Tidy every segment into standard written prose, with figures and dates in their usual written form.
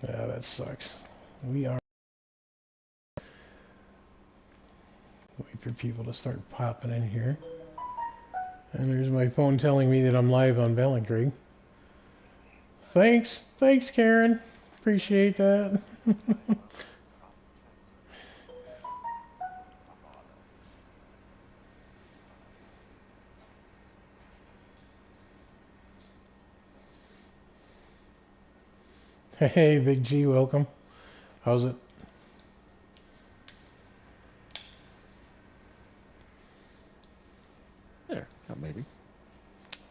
Yeah, that sucks. We are wait for people to start popping in here. And there's my phone telling me that I'm live on Ballincraig. Thanks, Karen. Appreciate that. Hey, Big G, welcome. How's it? There, maybe.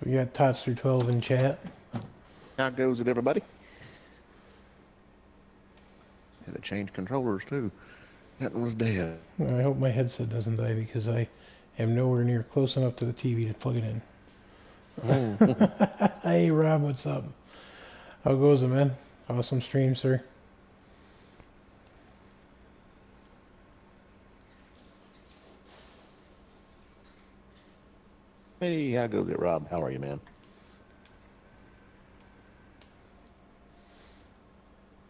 We got Totster12 in chat. How goes it, everybody? Had to change controllers too. That one was dead. I hope my headset doesn't die because I am nowhere near close enough to the TV to plug it in. Oh. Hey, Rob, what's up? How goes it, man? Awesome stream, sir. Hey, how goes it, Rob? How are you, man?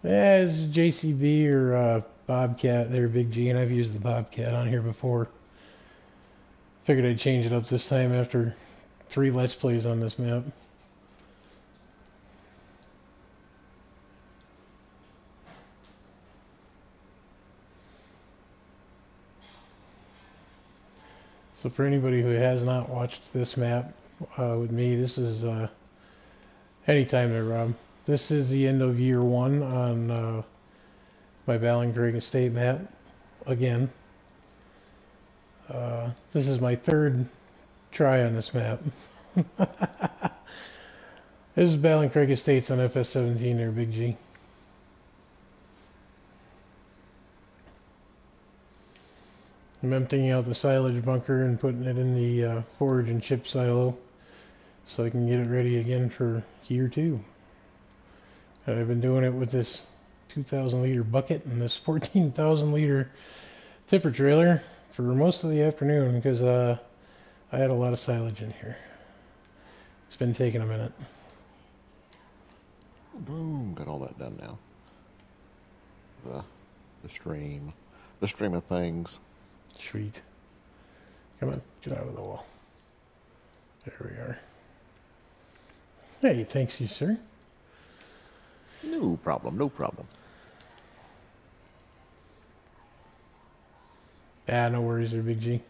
Yeah, it's JCB or Bobcat there, Big G, and I've used the Bobcat on here before. Figured I'd change it up this time after 3 Let's Plays on this map. So for anybody who has not watched this map with me, this is anytime there, Rob. This is the end of year 1 on my Ballincraig Estate map. Again, this is my 3rd try on this map. This is Ballincraig Estates on FS17 there, Big G. I'm emptying out the silage bunker and putting it in the forage and chip silo so I can get it ready again for year 2. I've been doing it with this 2,000 liter bucket and this 14,000 liter tipper trailer for most of the afternoon because I had a lot of silage in here. It's been taking a minute. Boom, got all that done now. The stream of things. Sweet. Come on, get out of the wall. There we are. Hey, thanks you, sir. No problem, no problem. Ah, no worries there, Big G.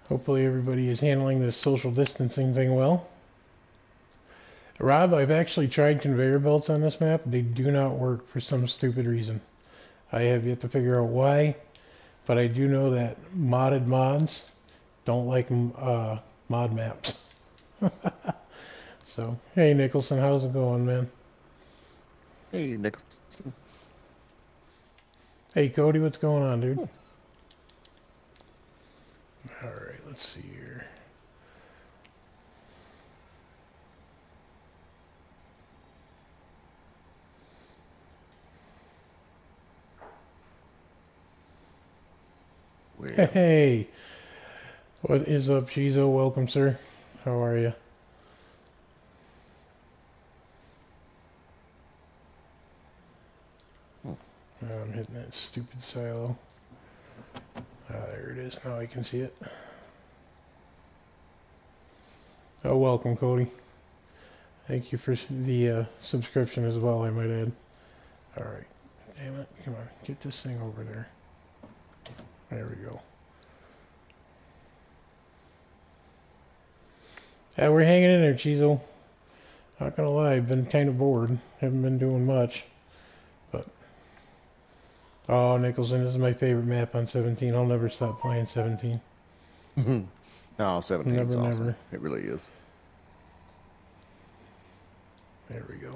Hopefully everybody is handling this social distancing thing well. Rob, I've actually tried conveyor belts on this map. They do not work for some stupid reason. I have yet to figure out why, but I do know that modded mods don't like mod maps. So, hey Nicholson, how's it going, man? Hey, Nicholson. Hey Cody, what's going on, dude? Alright, let's see here. Well. Hey, what is up, Chizo? Welcome, sir. How are you? I'm hitting that stupid silo. There it is. Now I can see it. Oh, welcome, Cody. Thank you for the subscription as well, I might add. Alright. Damn it. Come on. Get this thing over there. There we go. Yeah, we're hanging in there, Chizo. Not gonna lie, I've been kind of bored. Haven't been doing much. But... Oh, Nicholson, this is my favorite map on 17. I'll never stop playing 17. No, 17 is awesome. Never. It really is. There we go.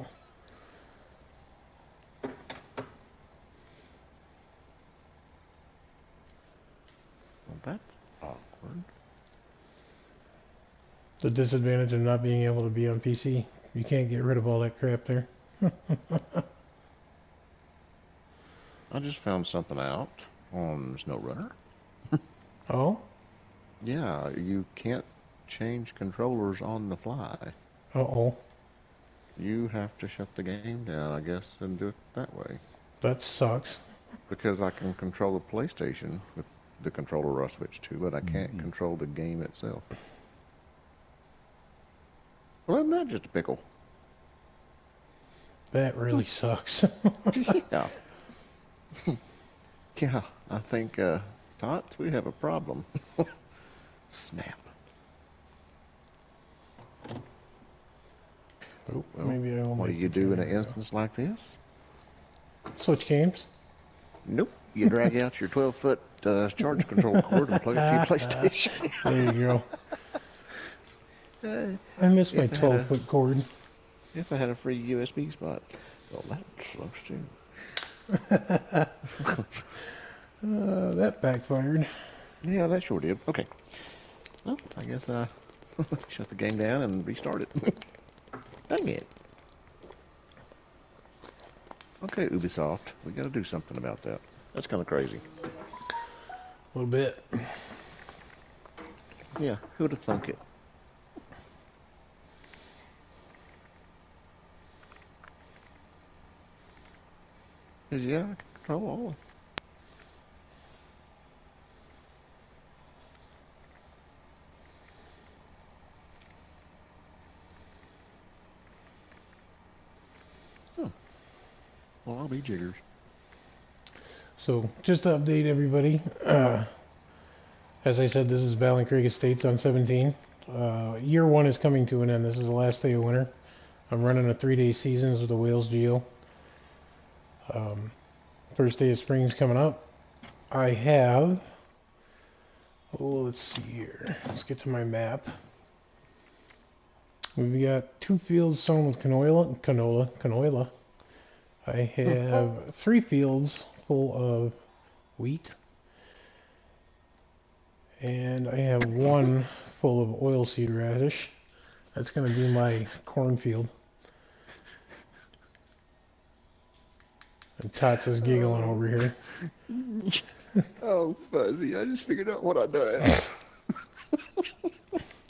Well, that's awkward. The disadvantage of not being able to be on PC. You can't get rid of all that crap there. I just found something out on SnowRunner. Oh? Yeah, you can't change controllers on the fly. Uh-oh. You have to shut the game down, I guess, and do it that way. That sucks. Because I can control the PlayStation with the controller I switched to, but I can't control the game itself. Well, isn't that just a pickle? That really sucks. Yeah. Yeah, I think, Tots, we have a problem. Snap. Oh, Well, maybe I will. what do make you the do in an camera instance like this? switch games? Nope. You drag out your 12-foot charge control cord and plug it to your PlayStation. There you go. Hey, I miss my if I had a 12-foot cord. if I had a free USB spot. Well, that sucks too. That backfired. Yeah, that sure did. Okay. Well, I guess shut the game down and restart it. Dang it. Okay, Ubisoft, we gotta do something about that. That's kind of crazy. A little bit. Yeah, who'd have thunk it? Cause yeah, I can control all of it. Huh. Well, I'll be jiggers. So, just to update everybody, as I said, this is Ballincraig Estates on 17. Year 1 is coming to an end. This is the last day of winter. I'm running a 3-day seasons with the Wales Geo. First day of spring is coming up. I have, let's see here. Let's get to my map. We've got 2 fields sown with canola. I have 3 fields full of wheat. And I have 1 full of oilseed radish. That's going to be my cornfield. And Tots is giggling over here. Oh, Fuzzy, I just figured out what I done.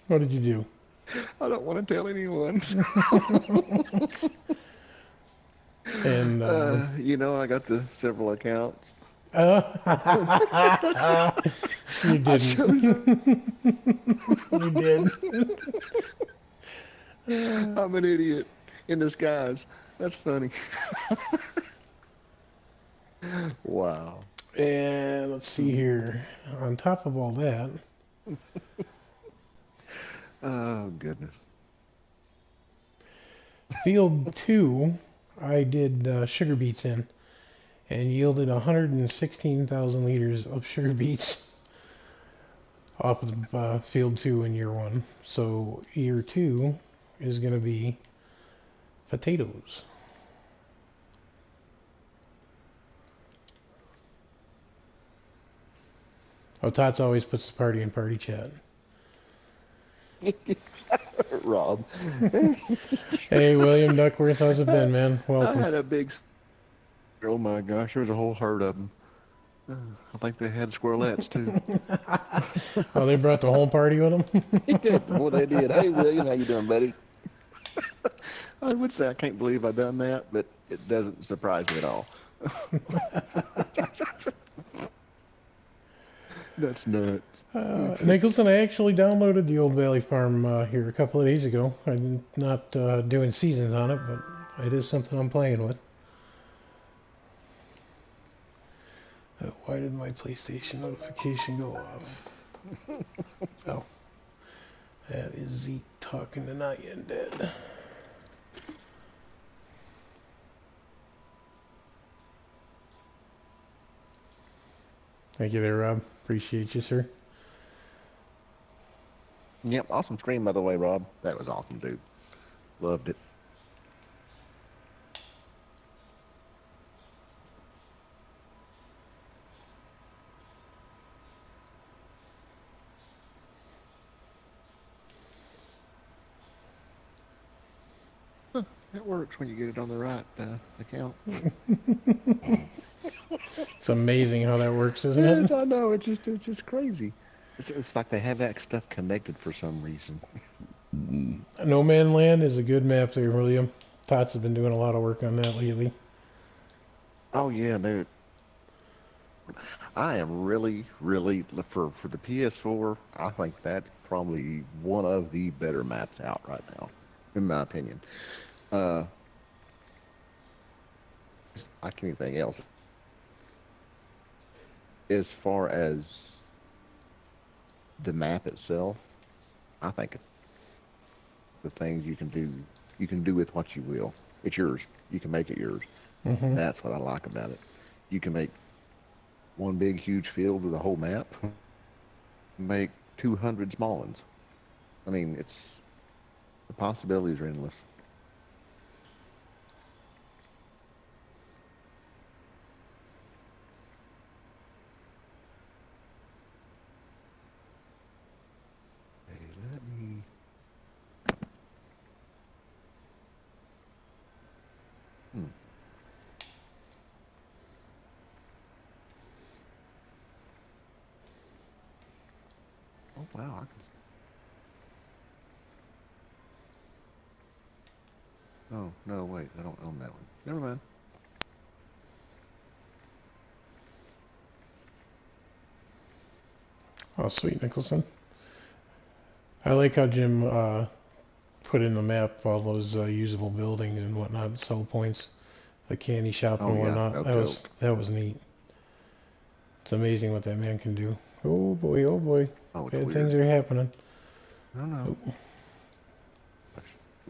What did you do? I don't want to tell anyone. And You know, I got the several accounts. you didn't. You did. I'm an idiot in disguise. That's funny. Wow. And let's see here. On top of all that, Oh, goodness. field 2, I did sugar beets in and yielded 116,000 liters of sugar beets off of field 2 in year 1. So year 2 is going to be potatoes. Oh, Tots always puts the party in party chat. Rob. Hey, William Duckworth, how's it been, man? I Welcome. had a big. Oh my gosh, there was a whole herd of them. I think they had squirrelettes too. Oh, they brought the whole party with them? Well, they did. Hey, William, how you doing, buddy? I would say I can't believe I done that, but it doesn't surprise me at all. That's nuts. Nicholson, I actually downloaded the Old Valley Farm here a couple of days ago. I'm not doing seasons on it, but it is something I'm playing with. Why did my PlayStation notification go off? Oh. That is Zeke talking to Not Yet Dead. Thank you there, Rob. Appreciate you, sir. Yep, awesome stream, by the way, Rob. That was awesome, dude. Loved it. It works when you get it on the right account. It's amazing how that works, isn't it? Yes, I know. It's just crazy. It's like they have that stuff connected for some reason. No Man Land is a good map there, William. Tots have been doing a lot of work on that lately. Oh yeah, dude. I am really, really for the PS4. I think that's probably one of the better maps out right now, in my opinion. Uh, like anything else, as far as the map itself, I think it's the things you can do with what you will. It's yours. You can make it yours. Hmm. That's what I like about it. You can make one big huge field with a whole map, make 200 small ones. I mean, it's the possibilities are endless. Hey, let me. Hmm. Oh wow, I can. Oh no, wait, I don't own that one. Never mind. Oh, sweet, Nicholson. I like how Jim put in the map all those usable buildings and whatnot, sell points, the candy shop Oh and yeah, whatnot. no That joke. was neat. It's amazing what that man can do. Oh boy, oh boy, Oh, it's bad weird. things are happening. No, no.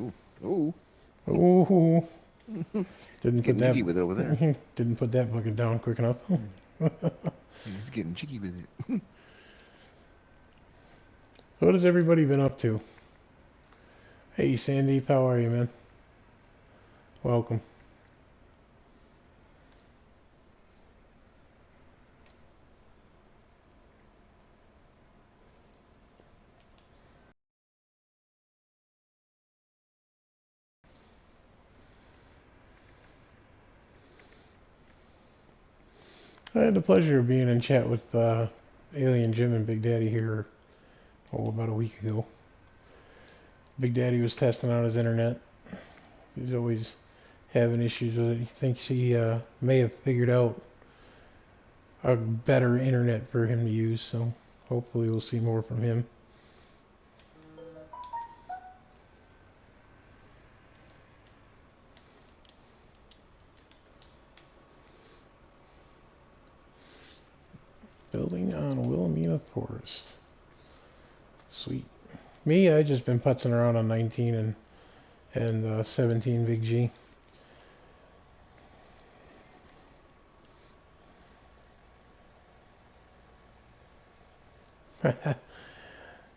Oh, Ooh, ooh. ooh, It's didn't put getting that jiggy with it over there. didn't put that bucket down quick enough. It's getting jiggy with it. So what has everybody been up to? Hey Sandeep, how are you, man? Welcome. I had the pleasure of being in chat with Alien Jim and Big Daddy here, about a week ago. Big Daddy was testing out his internet. He's always having issues with it. He thinks he may have figured out a better internet for him to use, so hopefully we'll see more from him. Building on Wilhelmina Forest. Sweet. Me, I just been putzing around on 19 and 17 Big G.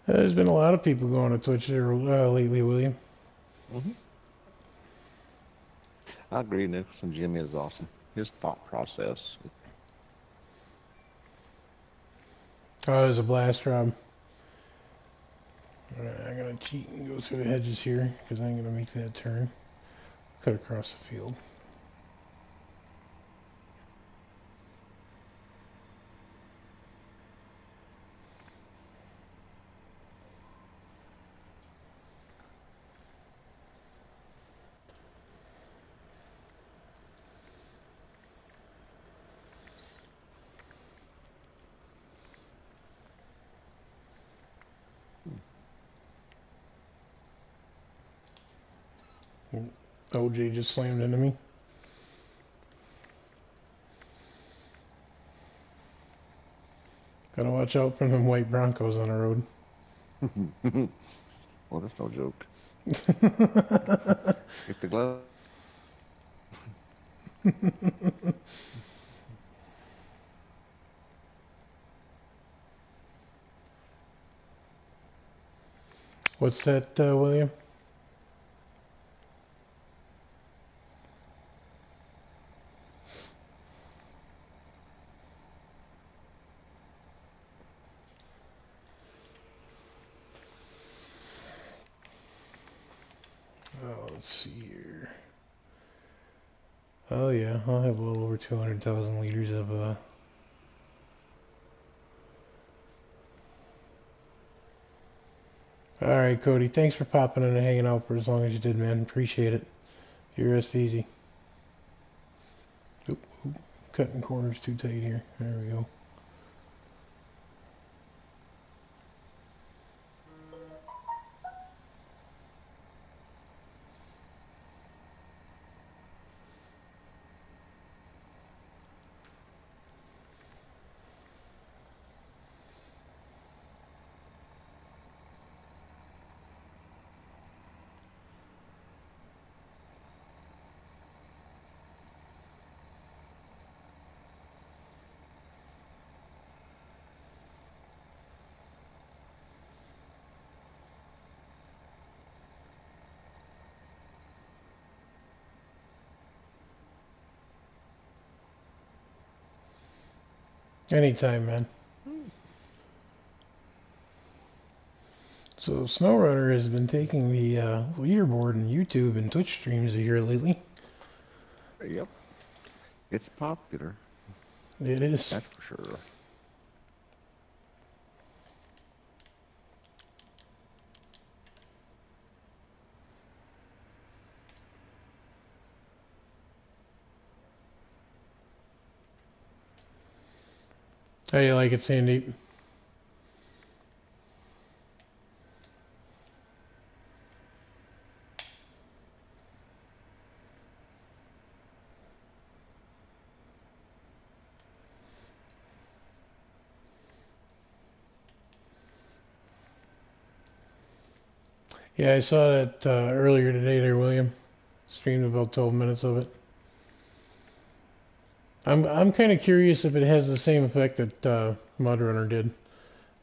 There's been a lot of people going to Twitch there lately, William. Hmm. I agree, Nicholson. Jimmy is awesome. His thought process. Oh, it was a blast, Rob. I'm gonna cheat and go through the hedges here because I'm gonna make that turn. Cut across the field. OJ just slammed into me. Gotta watch out for them white Broncos on the road. Well, that's no joke. If the glove. What's that, William? Oh, let's see here. Oh yeah, I'll have well over 200,000 liters of All right, Cody. Thanks for popping in and hanging out for as long as you did, man. Appreciate it. You rest easy. Oop, oop, cutting corners too tight here. There we go. Anytime, man. So SnowRunner has been taking the leaderboard in YouTube and Twitch streams here lately. Yep. It's popular. It is. That's for sure. How do you like it, Sandy? Yeah, I saw that earlier today there, William. Streamed about 12 minutes of it. I'm kind of curious if it has the same effect that MudRunner did.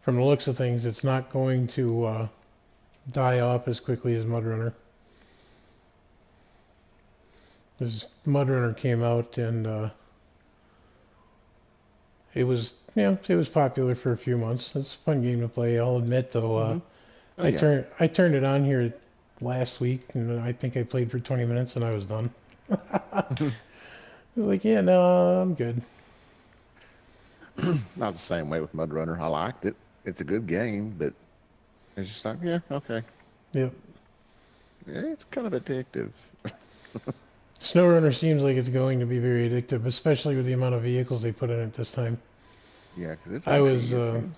From the looks of things, it's not going to die off as quickly as MudRunner. This MudRunner came out and it was popular for a few months. It's a fun game to play. I'll admit though, Oh, I yeah. turned it on here last week and I think I played for 20 minutes and I was done. I was like, yeah, no, I'm good. Not the same way with MudRunner. I liked it. It's a good game, but it's just like, yeah, okay. Yep. Yeah, it's kind of addictive. SnowRunner seems like it's going to be very addictive, especially with the amount of vehicles they put in it this time. Yeah, because it's I actually was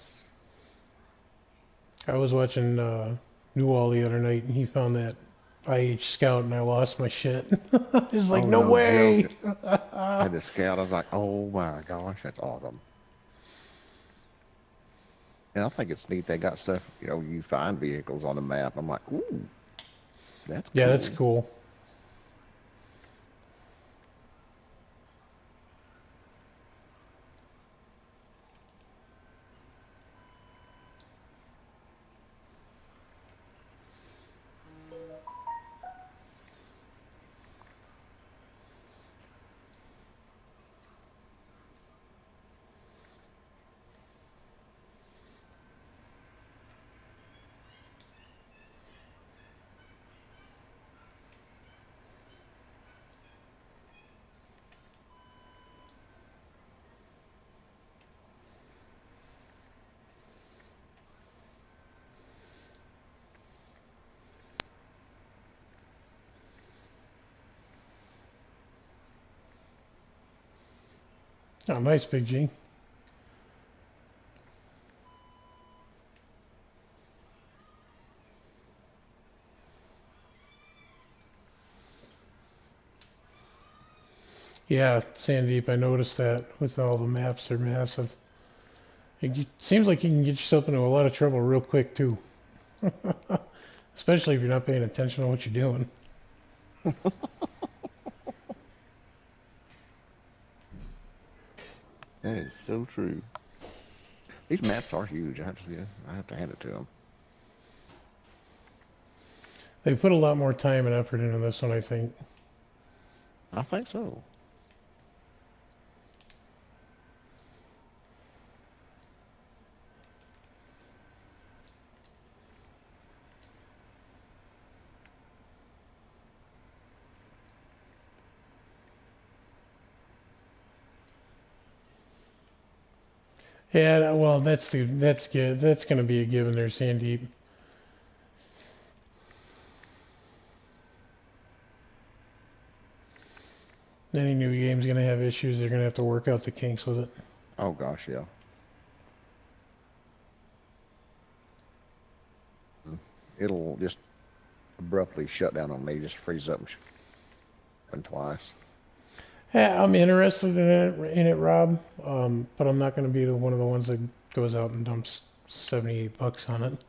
I was watching Newall the other night, and he found that IH Scout, and I lost my shit. It's like, oh, no no way! joke. Had the Scout. I was like, oh my gosh, that's awesome. And I think it's neat they got stuff, you find vehicles on the map. I'm like, ooh, that's Yeah, that's cool. cool. Oh, nice, Big G. Yeah, Sandeep, I noticed that with all the maps, they're massive. Seems like you can get yourself into a lot of trouble real quick, too. Especially if you're not paying attention to what you're doing. That is so true. These maps are huge. I have to hand it to them. They put a lot more time and effort into this one, I think. I think so. Yeah, well, that's good. That's going to be a given there, Sandeep. Any new game's gonna have issues. They're gonna have to work out the kinks with it. Oh gosh, yeah. It'll just abruptly shut down on me, just freeze up and twice. Yeah, I'm interested in it, Rob. But I'm not gonna be one of the ones that goes out and dumps $78 on it.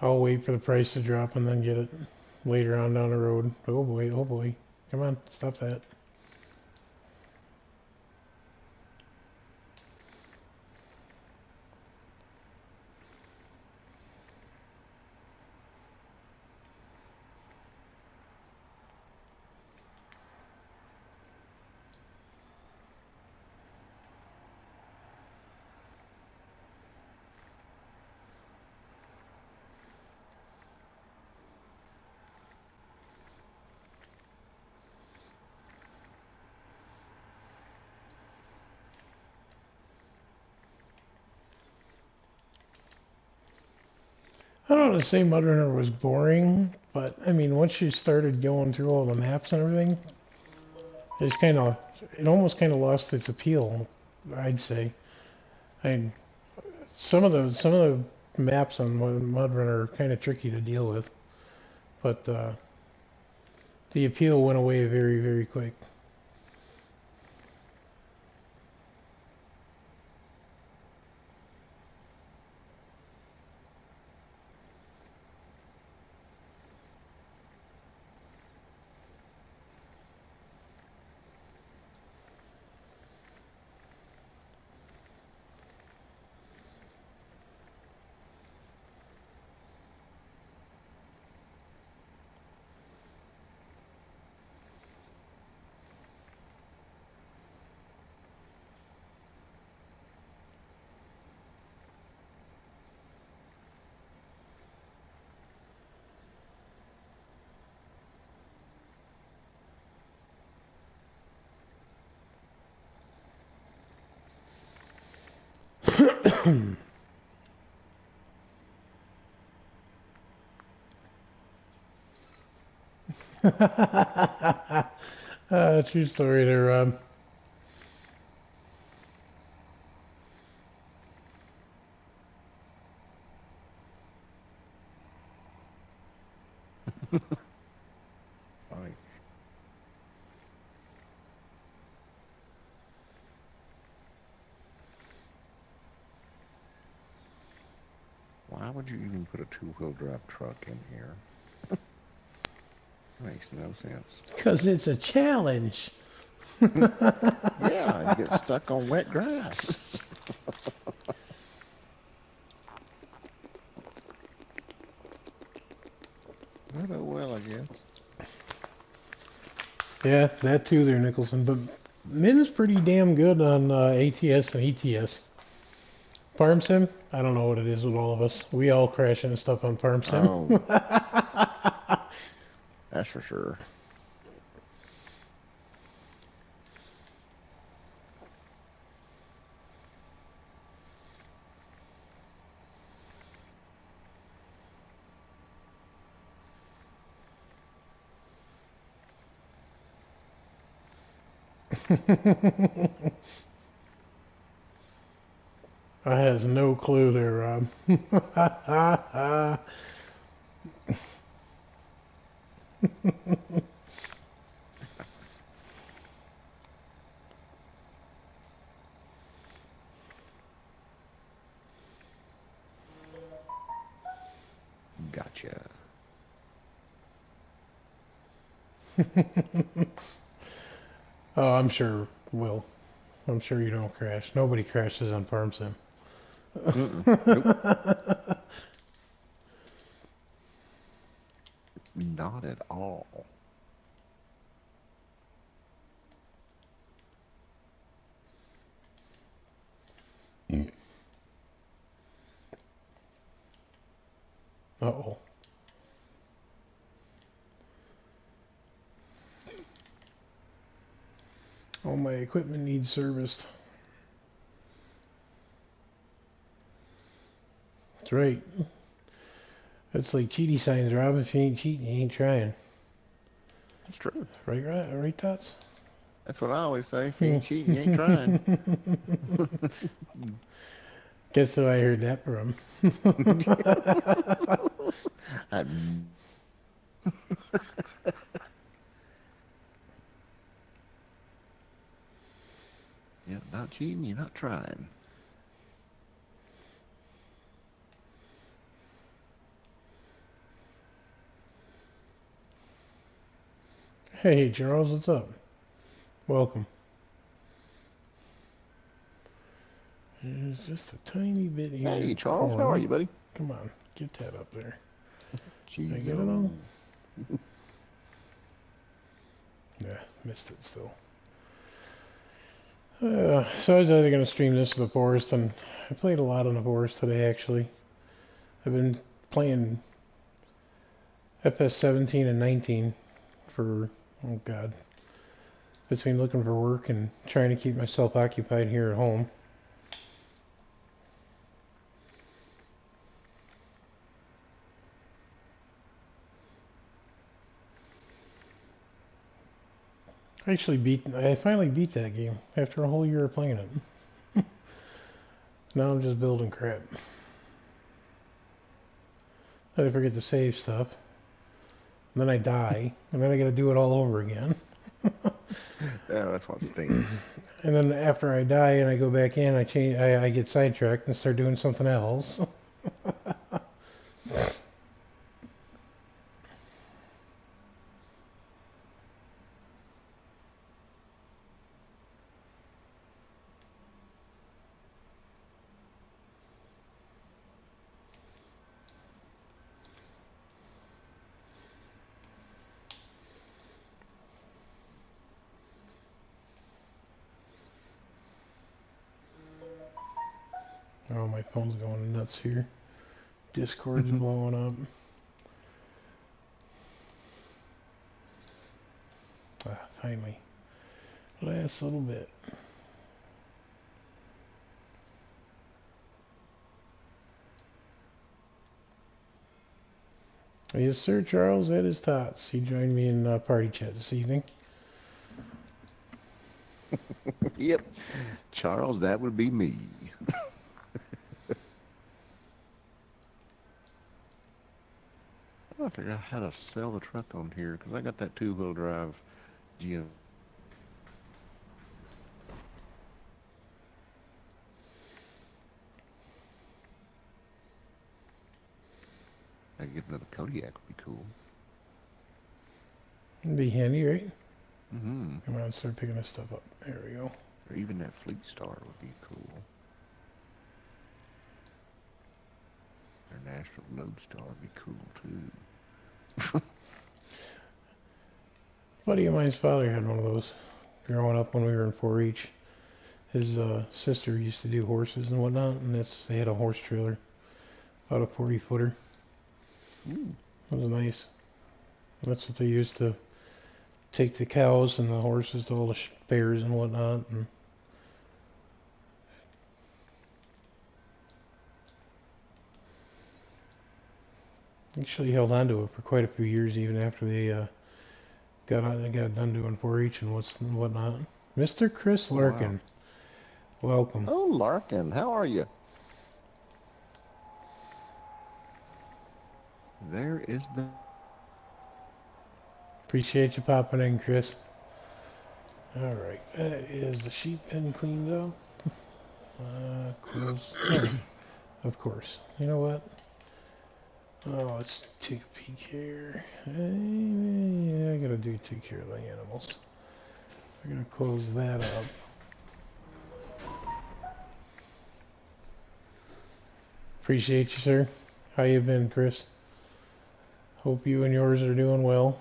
I'll wait for the price to drop and then get it later on down the road. Oh boy, oh boy. Come on, stop that. I don't want to say Mudrunner was boring, but I mean, once you started going through all the maps and everything, it almost kind of lost its appeal, I'd say. I mean, some of the maps on Mudrunner are kind of tricky to deal with, but the appeal went away very, very quick. True story there, Rob. Funny. Why would you even put a two-wheel drive truck in here? Makes no sense. Because it's a challenge. Yeah, you get stuck on wet grass. But oh well, I guess. Yeah, that too there, Nicholson. But Min is pretty damn good on ATS and ETS. Farm Sim? I don't know what it is with all of us. We all crash into stuff on Farm Sim. Oh, that's for sure. I has no clue there, Rob. Gotcha. Oh, I'm sure, Will. I'm sure you don't crash. Nobody crashes on Farm Sim. Nope. Not at all. Uh-oh. Oh, my equipment needs serviced. That's right. That's like cheaty signs, Rob. If you ain't cheating, you ain't trying. That's true. Right, Tots? That's what I always say. If you ain't cheating, you ain't trying. Guess who I heard that from? I, yeah, not cheating, you're not trying. Hey, Charles, what's up? Welcome. There's just a tiny bit here in Hey, the Charles, how are corner. you, buddy? Come on, get that up there. Did I Jeez, get it all? Yeah, missed it still. So I was either going to stream this to the forest, and I played a lot in the forest today, actually. I've been playing FS17 and 19 for, oh god, between looking for work and trying to keep myself occupied here at home. I finally beat that game after a whole year of playing it. Now I'm just building crap. Then I forget to save stuff. And then I die. And then I gotta do it all over again. Yeah, that's what stinks. And then after I die and I go back in, I get sidetracked and start doing something else. Oh, my phone's going nuts here. Discord's blowing up. Ah, finally. Last little bit. Yes, sir, Charles. That is Tots. He joined me in party chat this evening. Yep. Charles, that would be me. I gotta figure out how to sell the truck on here because I got that two-wheel drive GM. I could get another Kodiak would be cool. It'd be handy, right? Mm-hmm. Come on, start picking this stuff up. There we go. Or even that Fleet Star would be cool. Their National Lodestar would be cool too. A buddy of mine's father had one of those growing up when we were in 4-H. His sister used to do horses and whatnot, and they had a horse trailer, about a 40-footer. Mm. It was nice. That's what they used to take the cows and the horses to all the fairs and whatnot. And actually held on to it for quite a few years, even after they got done doing 4-H and whatnot. Mr. Chris Larkin, wow. Welcome. Oh, Larkin, how are you? There is the... Appreciate you popping in, Chris. Alright, that is the sheep pen cleaned up. Close. Oh, of course. You know what? Oh, let's take a peek here. Yeah, I gotta take care of the animals. I'm gonna close that up. Appreciate you, sir. How you been, Chris? Hope you and yours are doing well.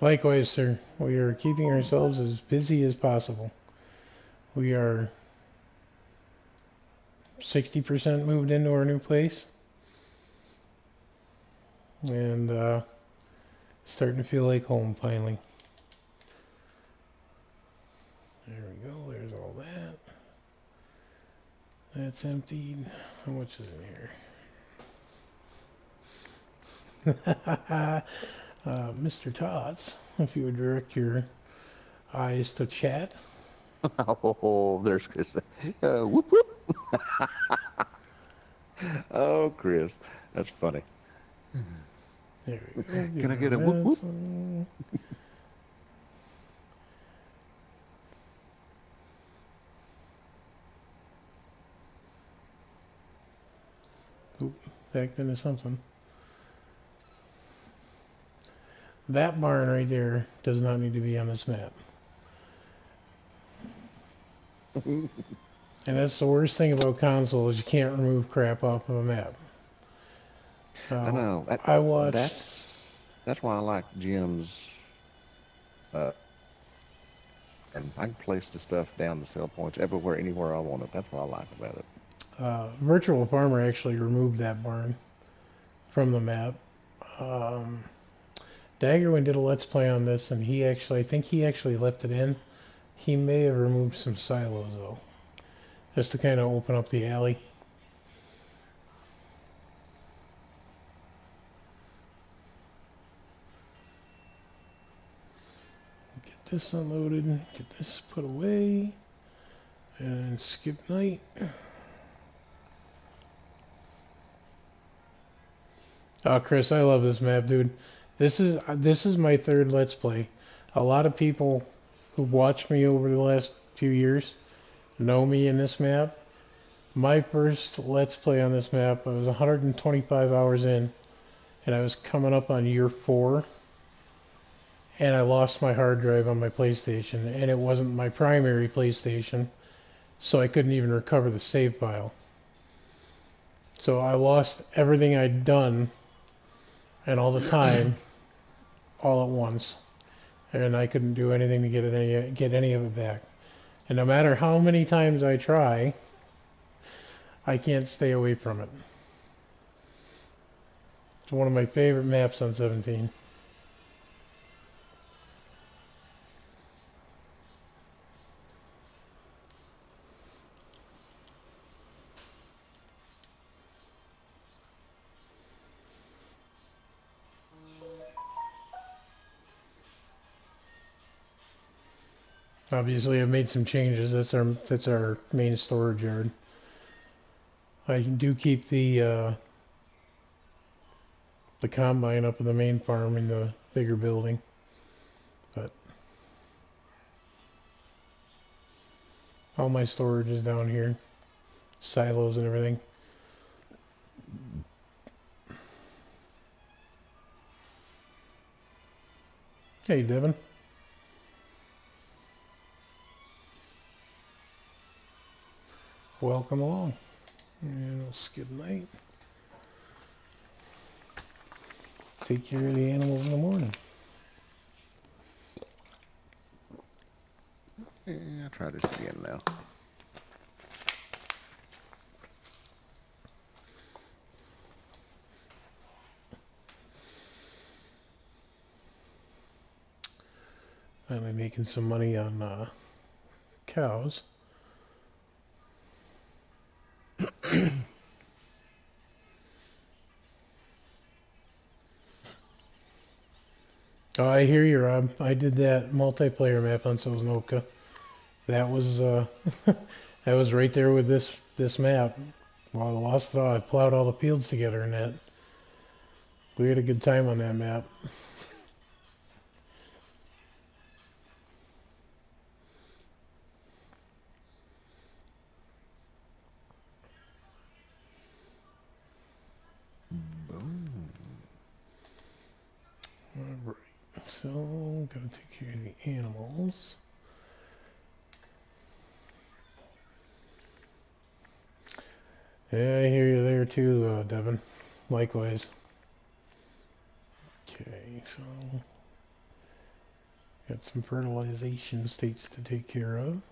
Likewise, sir. We are keeping ourselves as busy as possible. We are 60% moved into our new place. And starting to feel like home finally. There we go. There's all that. That's emptied. How much is in here? Mr. Tots, if you would direct your eyes to chat. Oh, there's Chris. Whoop whoop. Oh, Chris, that's funny. There we go. Can I get a whoop whoop? Oop, backed into something. That barn right there does not need to be on this map. And that's the worst thing about console is you can't remove crap off of a map. I know. I watched. That's why I like Jim's. And I can place the stuff down the sell points everywhere, anywhere I want it. That's what I like about it. Virtual Farmer actually removed that barn from the map. Daggerwin did a let's play on this, and I think he actually left it in. He may have removed some silos though, just to kind of open up the alley. Get this unloaded, get this put away, and skip night. Oh, Chris, I love this map, dude. This is my third Let's Play. A lot of people who watched me over the last few years know me in this map. My first Let's Play on this map, I was 125 hours in, and I was coming up on year 4, and I lost my hard drive on my PlayStation, and it wasn't my primary PlayStation, so I couldn't even recover the save file. So I lost everything I'd done and all the time all at once, and I couldn't do anything to get any of it back. And no matter how many times I try, I can't stay away from it. It's one of my favorite maps on 17. Obviously, I've made some changes. That's our main storage yard. I do keep the combine up in the main farm in the bigger building, but all my storage is down here, silos and everything. Hey, Devin. Welcome along. And we'll skip night. Take care of the animals in the morning. Yeah, I'll try this again now. Finally making some money on cows. Oh, I hear you, Rob. I did that multiplayer map on Sosnovka. That was that was right there with this map. Well, I lost it all. I plowed all the fields together in that. We had a good time on that map. Boom. Alright, so gotta take care of the animals. Yeah, I hear you there too, Devin. Likewise. Okay, so Got some fertilization states to take care of.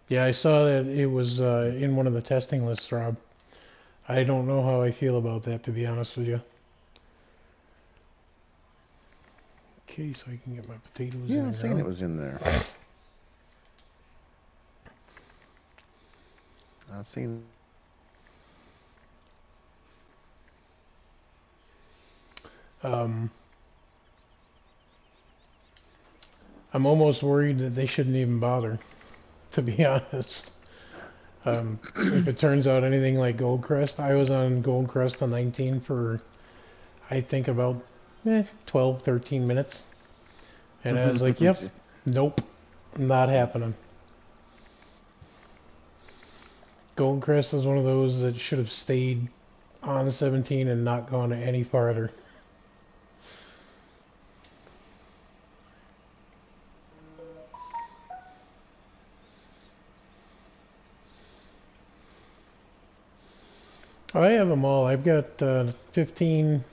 Yeah, I saw that it was in one of the testing lists, Rob. I don't know how I feel about that, to be honest with you. Okay, so I can get my potatoes Yeah, in I seen now. it was in there. I seen. I'm almost worried that they shouldn't even bother, to be honest. If it turns out anything like Goldcrest, I was on Goldcrest on 19 for, I think, about 12, 13 minutes. And I was like, yep, nope, not happening. Goldcrest is one of those that should have stayed on 17 and not gone any farther. I have them all. I've got 15,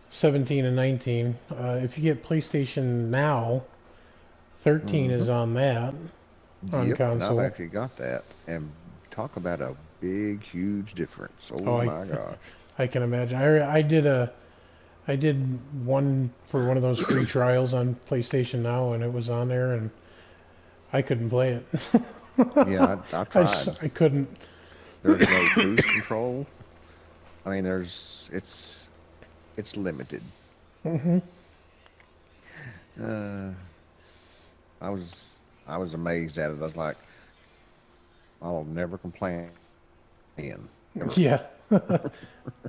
17, and 19. If you get PlayStation Now, 13 is on that, on Yep, and I've console. actually got that. And talk about a big, huge difference. Oh Oh, my gosh. I can imagine. I did one for one of those free trials on PlayStation Now, and it was on there, and I couldn't play it. Yeah, I tried. I couldn't. There's no cruise control. I mean, it's limited. Hmm. Uh, I was I was amazed at it. I was like, I'll never complain again. Never. Yeah.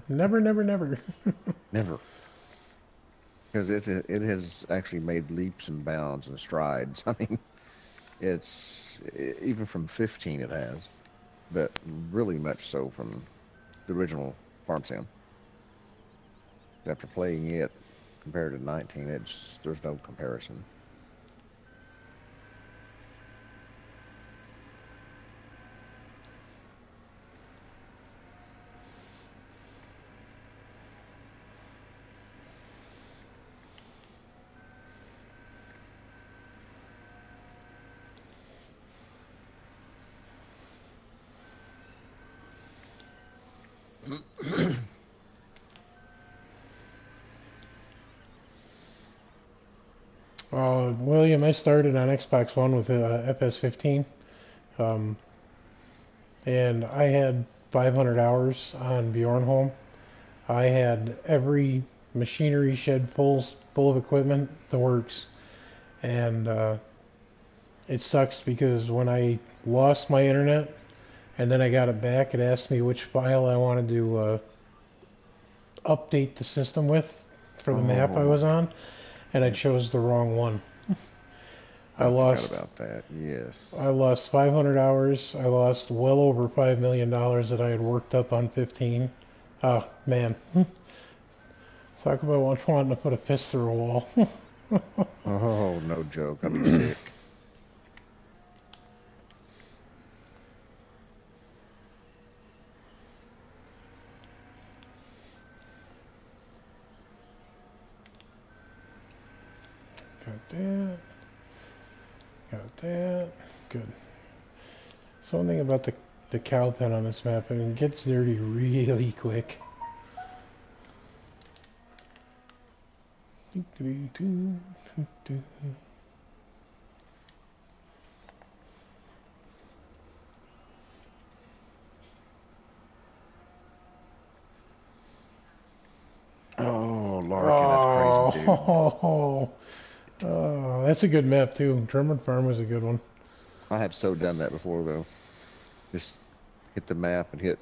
Never, never, never. Never. Because it has actually made leaps and bounds and strides. I mean, even from 15 it has, but really much so from the original Farm Sim. After playing it compared to 19, there's no comparison. William, I started on Xbox One with FS17, um, and I had 500 hours on Bjornholm. I had every machinery shed full of equipment, the works, and it sucks because when I lost my internet and then I got it back, it asked me which file I wanted to update the system with for the map I Oh, was on, and I chose the wrong one. I I forgot lost about that. Yes. I lost 500 hours. I lost well over $5 million that I had worked up on 15. Oh man, talk about wanting to put a fist through a wall. Oh, no joke. I'd be sick. Got that. Got that. Good. So one thing about the cow pen on this map, I mean, it gets dirty really quick. Oh, Larkin, that's crazy, dude. Oh, that's a good map too. Drummond Farm was a good one. I have so done that before, though. Just hit the map and hit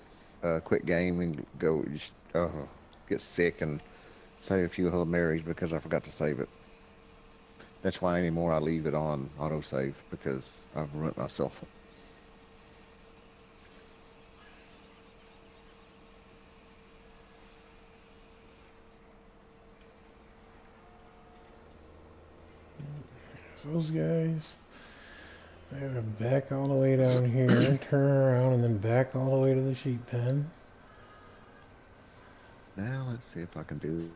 quit game and go, just get sick and say a few Hail Marys because I forgot to save it. That's why anymore I leave it on autosave because I've ruined myself. Those guys. I gotta back all the way down here, turn around, and then back all the way to the sheep pen. Now let's see if I can do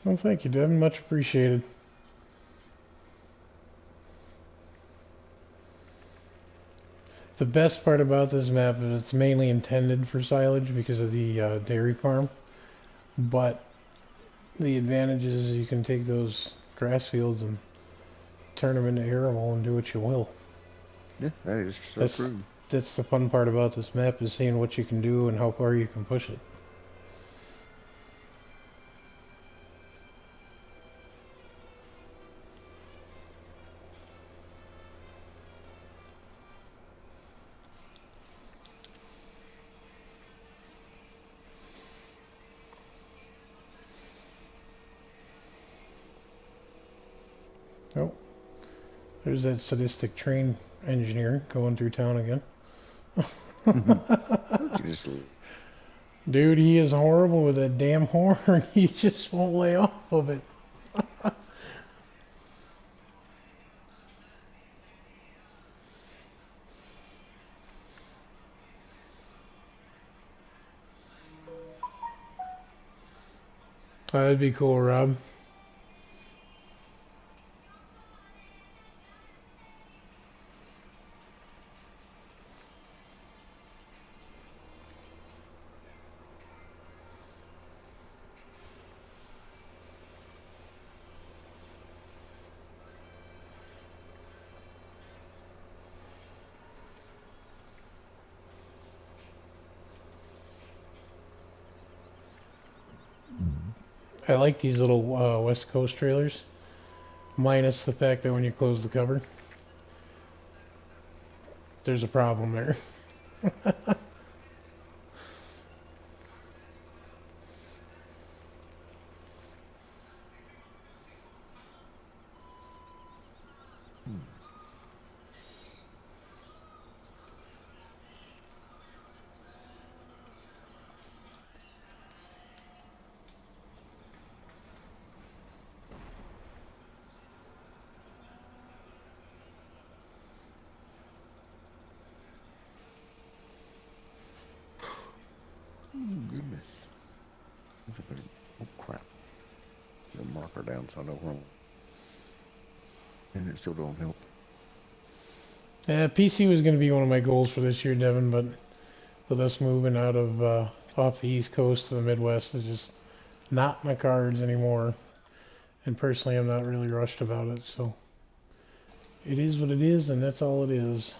Well, thank you, Devin. Much appreciated. The best part about this map is it's mainly intended for silage because of the dairy farm. But the advantage is you can take those grass fields and turn them into arable and do what you will. Yeah, that is so true. That's the fun part about this map, is seeing what you can do and how far you can push it. Oh, there's that sadistic train engineer going through town again. Dude, he is horrible with that damn horn. He just won't lay off of it. That'd be cool, Rob. I like these little West Coast trailers, minus the fact that when you close the cover, there's a problem there. Goodness. Oh, crap. The marker down so I know where I'm... And it still don't help. Yeah, PC was going to be one of my goals for this year, Devin, but with us moving out of off the East Coast to the Midwest, it's just not my cards anymore. And personally, I'm not really rushed about it, so it is what it is, and that's all it is.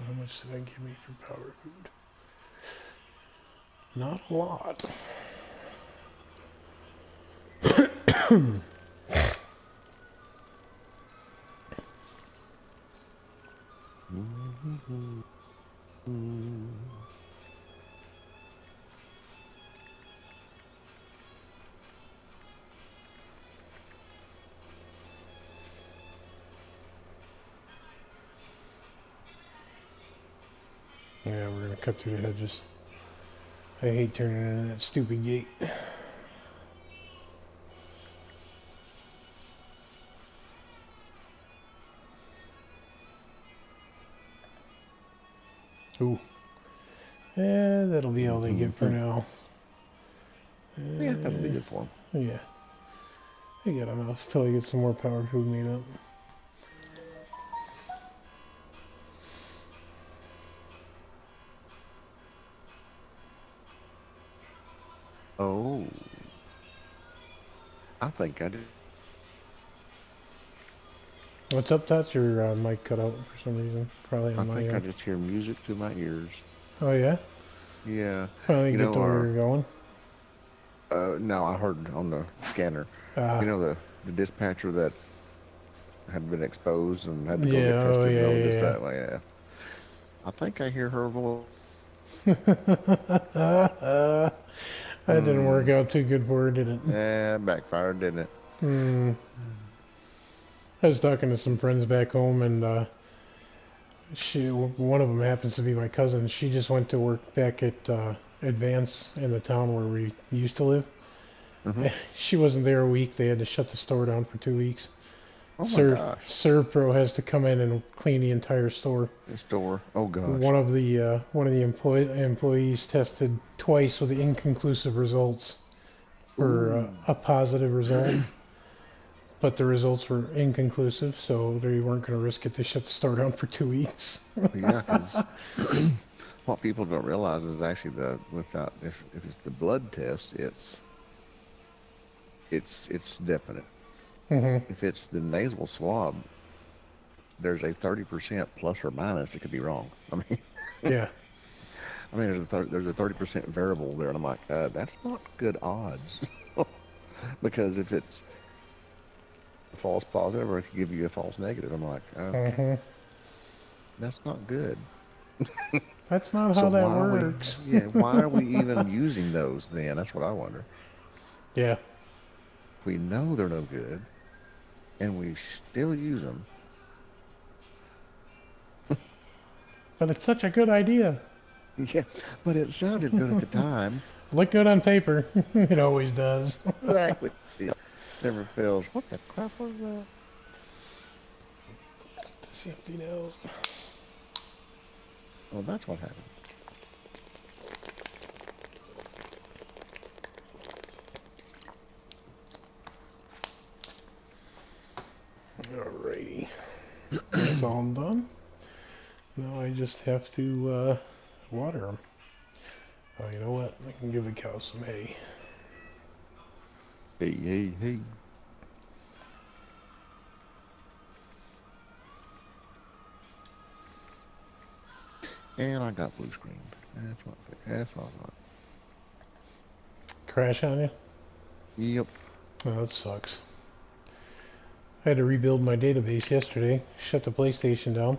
How much did I give me for power food? Not a lot. Yeah, we're gonna cut through the hedges. I hate turning in that stupid gate. Ooh. Yeah, that'll be all they get for now. Yeah, that'll be good for them. Yeah. I got enough till I get some more power food made up. Oh. I think I did. What's up, Tots? Your mic cut out for some reason. Probably on my I think I end. just hear music to my ears. Oh, yeah? Yeah. Finally get to where you're going? No, I heard on the scanner. You know the dispatcher that had been exposed and had to go get tested and all this that way. Yeah. I think I hear her voice. That didn't work out too good for her, did it? Yeah, backfired, didn't it? I was talking to some friends back home, and one of them happens to be my cousin. She just went to work back at Advance in the town where we used to live. Hmm. She wasn't there a week. They had to shut the store down for 2 weeks. Oh my gosh. Servpro has to come in and clean the entire store. The store. Oh gosh. One of the employees tested twice with inconclusive results for Ooh. a positive result, but the results were inconclusive, so they weren't going to risk it to shut the store down for 2 weeks. Yeah, because what people don't realize is actually if it's the blood test, it's definite. Hmm. If it's the nasal swab, there's a 30% plus or minus. It could be wrong. I mean, Yeah. there's a 30% variable there, and I'm like, that's not good odds. Because if it's a false positive, or it could give you a false negative, I'm like, okay, Hmm. that's not good. That's not So how that why are we, works. yeah, why are we even using those then? That's what I wonder. Yeah. If we know they're no good and we still use them, But it's such a good idea. yeah, but it sounded good at the time. Look good on paper. It always does. Exactly. Yeah. Never fails. What the crap was that? Something else. Oh, that's what happened. Alrighty. That's all done. Now I just have to water them. Oh, you know what? I can give the cow some hay. Hey, hey, hey. And I got blue screen. That's not fair. That's not right. Crash on you? Yep. Oh, that sucks. I had to rebuild my database yesterday. Shut the PlayStation down.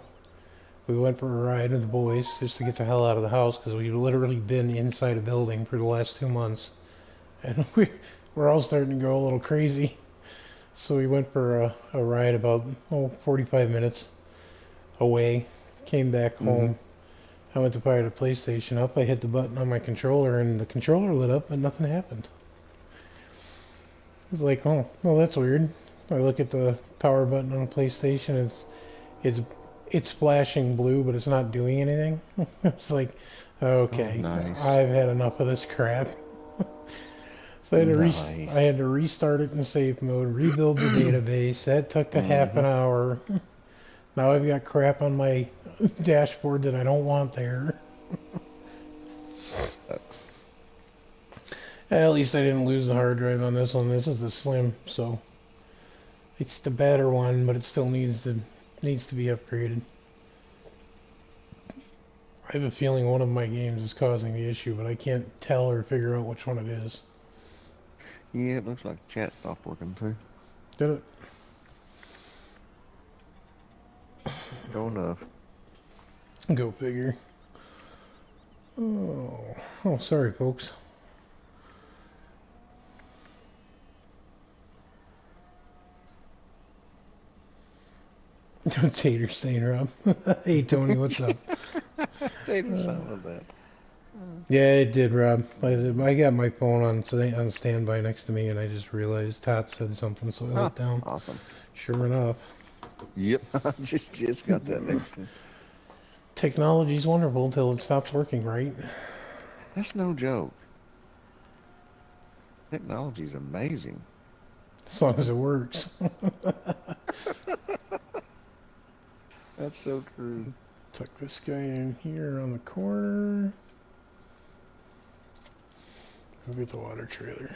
We went for a ride with the boys just to get the hell out of the house because we've literally been inside a building for the last 2 months. And we're all starting to go a little crazy. So we went for a ride about 45 minutes away. Came back Mm-hmm. home. I went to fire the PlayStation up. I hit the button on my controller and the controller lit up and nothing happened. I was like, oh, well, that's weird. I look at the power button on the PlayStation. It's it's flashing blue, but it's not doing anything. It's like, Oh, okay, nice. I've had enough of this crap. So I had Nice. to restart it in safe mode, rebuild the database. That took a half Mm-hmm. an hour. Now I've got crap on my dashboard that I don't want there. At least I didn't lose the hard drive on this one. This is the slim, so it's the better one, but it still needs to be upgraded. I have a feeling one of my games is causing the issue, but I can't tell or figure out which one it is. Yeah, it looks like the chat stopped working too. Did it? Sure enough. Go figure. Oh, sorry, folks. Tater stain, Rob. Hey, Tony, what's up? Tater Uh, sounded that. yeah, it did, Rob. I got my phone on standby next to me, and I just realized Tot said something, so I Huh. looked down. Awesome. Sure enough. Yep. I just got that next. Technology's wonderful until it stops working, right? That's no joke. Technology is amazing. As long as it works. That's so true. Tuck this guy in here on the corner. Go get the water trailer.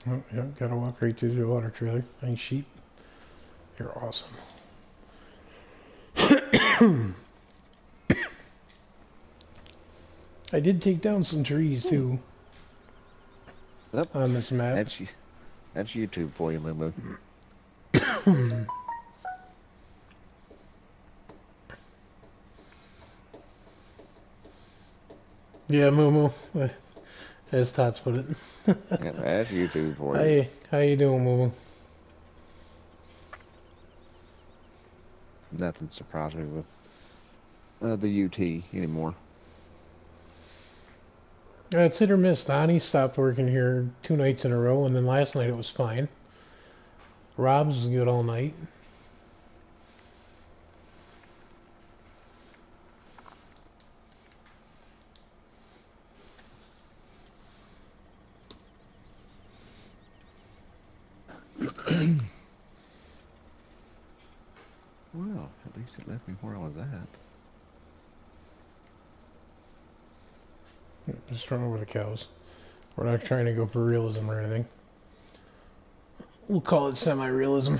Oh, yeah, gotta walk right through the water trailer. Thanks, sheep. You're awesome. I did take down some trees too Yep. on this map. That's YouTube for you, Moo Moo. Yeah, Moo Moo. As Tots put it. Yeah, that's YouTube for you. How you doing, Moo Moo? Nothing surprising me with the UT anymore. It's hit or miss. Donnie stopped working here 2 nights in a row, and then last night it was fine. Rob's was good all night. Well, at least it left me where I was at. Just run over the cows. We're not trying to go for realism or anything. We'll call it semi-realism.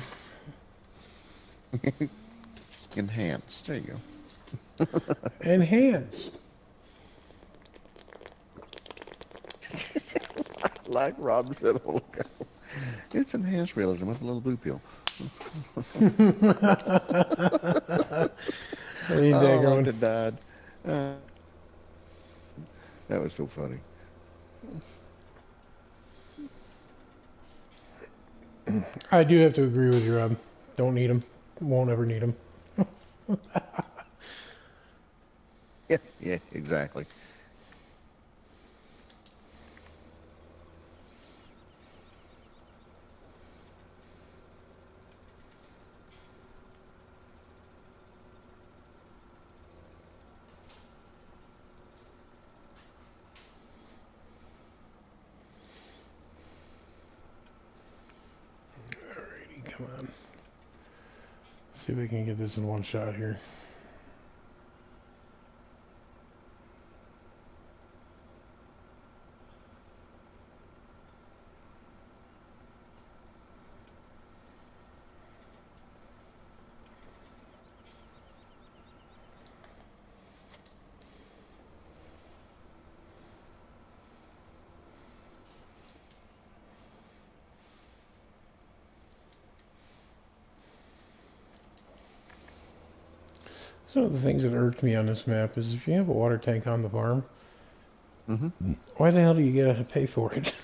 Enhanced. There you go. Enhanced. Like Rob said a while ago. It's enhanced realism with a little blue pill. Oh, it died. That was so funny. I do have to agree with you, Rob. Don't need them. Won't ever need them. Yeah, exactly. Alrighty, come on. See if we can get this in one shot here. So one of the things that irked me on this map is if you have a water tank on the farm, why the hell do you gotta pay for it?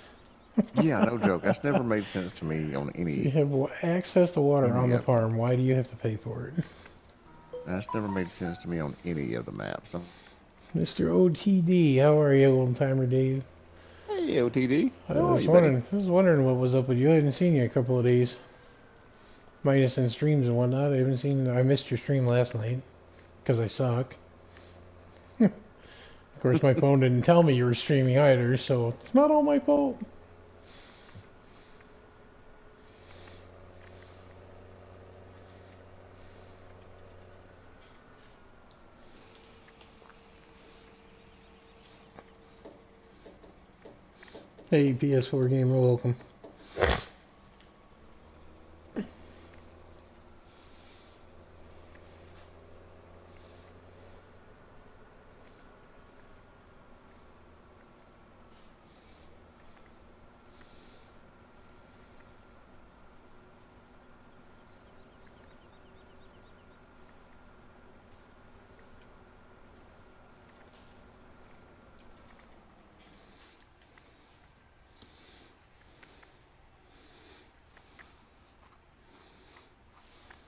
Yeah, no joke. That's never made sense to me on any. You have access to water on the farm. Why do you have to pay for it? That's never made sense to me on any of the maps. Mr. OTD, how are you, old timer Dave? Hey, OTD. I was wondering what was up with you. I haven't seen you in a couple of days. Minus in streams and whatnot. I missed your stream last night. Because I suck. Of course, my phone didn't tell me you were streaming either, so it's not all my fault. Hey, PS4 gamer, welcome.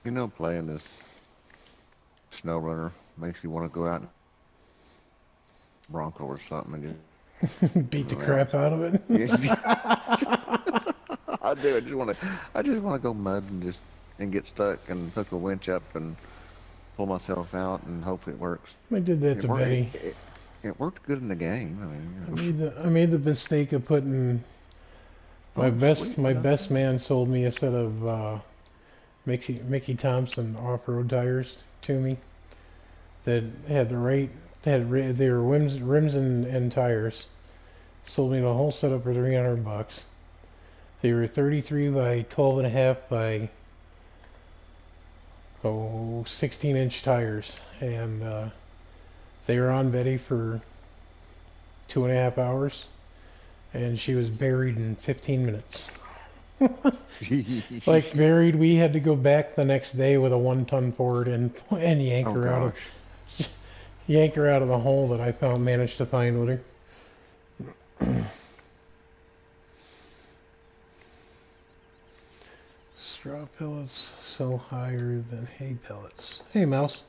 You know, playing this snow runner makes you want to go out and Bronco or something and just beat the crap out of it. I do. I just want to go mud and get stuck and hook a winch up and pull myself out and hope it works. I did that to Betty. It worked good in the game. I mean, I made the mistake of putting my best man sold me a set of Mickey Thompson off-road tires to me that had they were rims and tires. Sold me the whole setup for $300. They were 33 by 12 and a half by 16-inch tires, and they were on Betty for 2.5 hours, and she was buried in 15 minutes. Like buried, we had to go back the next day with a 1-ton Ford and yank her out of the hole that I managed to find with her. Straw pellets sell higher than hay pellets. Hey, Mouse.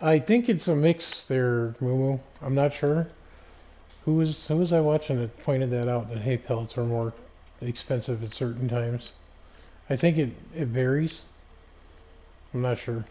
I think it's a mix there, Moo. I'm not sure. Who was I watching that pointed that out, that hay pellets are more expensive at certain times? I think it varies. I'm not sure.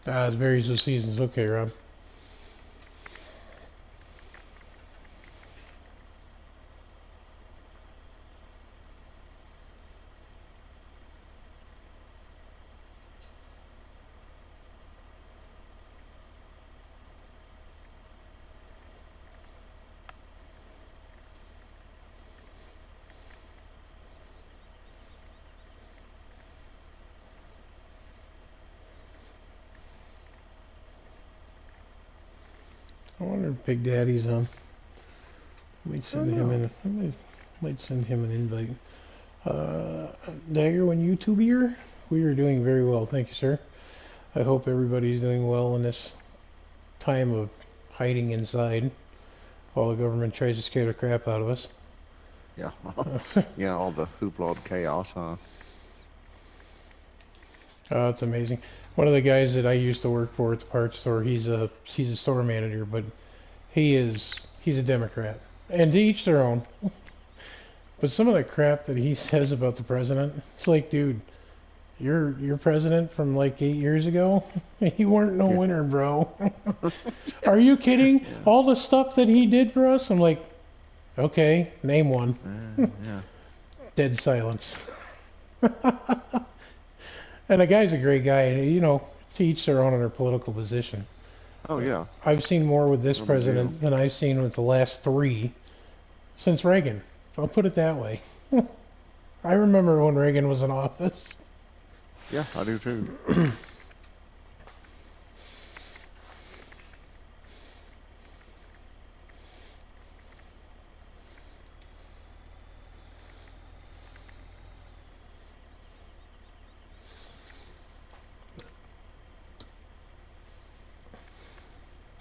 It varies with seasons. Okay, Rob. I wonder if Big Daddy's on. I might send him in. Might send him an invite. Dagger, when YouTube here, we are doing very well. Thank you, sir. I hope everybody's doing well in this time of hiding inside while the government tries to scare the crap out of us. Yeah. Yeah, all the hoopla chaos, huh? It's amazing. One of the guys that I used to work for at the parts store, he's a store manager, but he's a Democrat. And to each their own. But some of the crap that he says about the president, it's like, dude, you're president from like 8 years ago? You weren't no winner, bro. Are you kidding? Yeah. All the stuff that he did for us? I'm like, okay, name one. Yeah. Dead silence. And the guy's a great guy, you know, to each their own in their political position. Oh, yeah. I've seen more with this president than I've seen with the last 3 since Reagan. I'll put it that way. I remember when Reagan was in office. Yeah, I do too.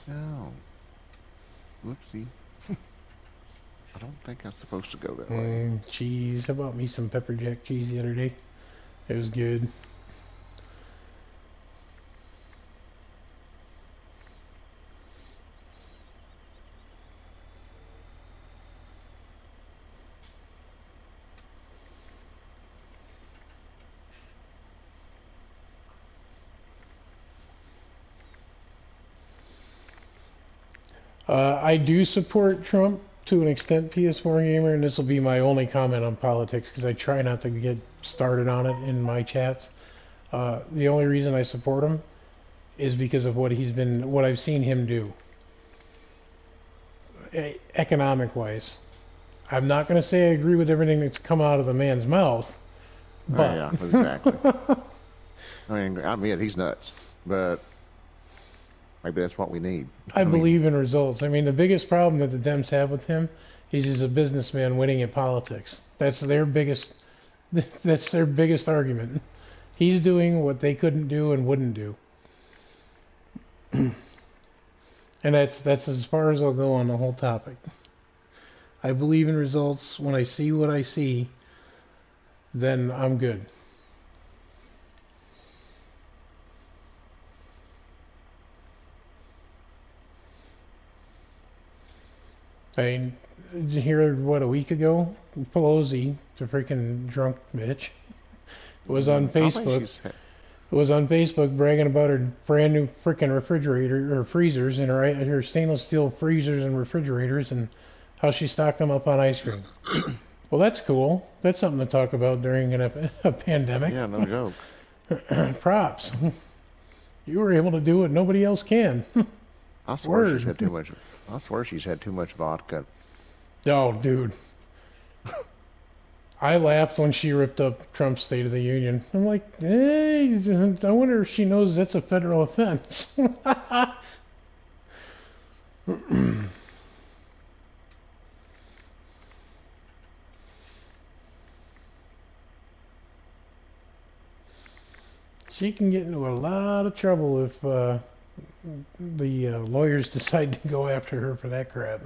Oh, whoopsie. I don't think I'm supposed to go that way. Cheese. I bought me some pepper jack cheese the other day. It was good. I do support Trump to an extent, PS4 gamer, and this will be my only comment on politics because I try not to get started on it in my chats. The only reason I support him is because of what I've seen him do, economic-wise. I'm not going to say I agree with everything that's come out of the man's mouth, but yeah, exactly. I mean, he's nuts, but maybe that's what we need. I believe in results. I mean, the biggest problem that the Dems have with him is he's a businessman winning at politics. That's their biggest argument. He's doing what they couldn't do and wouldn't do. And that's as far as I'll go on the whole topic. I believe in results. When I see what I see, then I'm good. I mean, did you hear what a week ago? Pelosi, the freaking drunk bitch, was on I think Facebook. she's. Was on Facebook bragging about her brand new freaking refrigerator or freezers and her stainless steel freezers and refrigerators and how she stocked them up on ice cream. Well, that's cool. That's something to talk about during a pandemic. Yeah, no joke. Props. You were able to do what nobody else can. I swear she's Word. had too much. I swear she's had too much vodka. Oh, dude. I laughed when she ripped up Trump's State of the Union. I'm like, hey, I wonder if she knows that's a federal offense. She can get into a lot of trouble if the lawyers decide to go after her for that crap.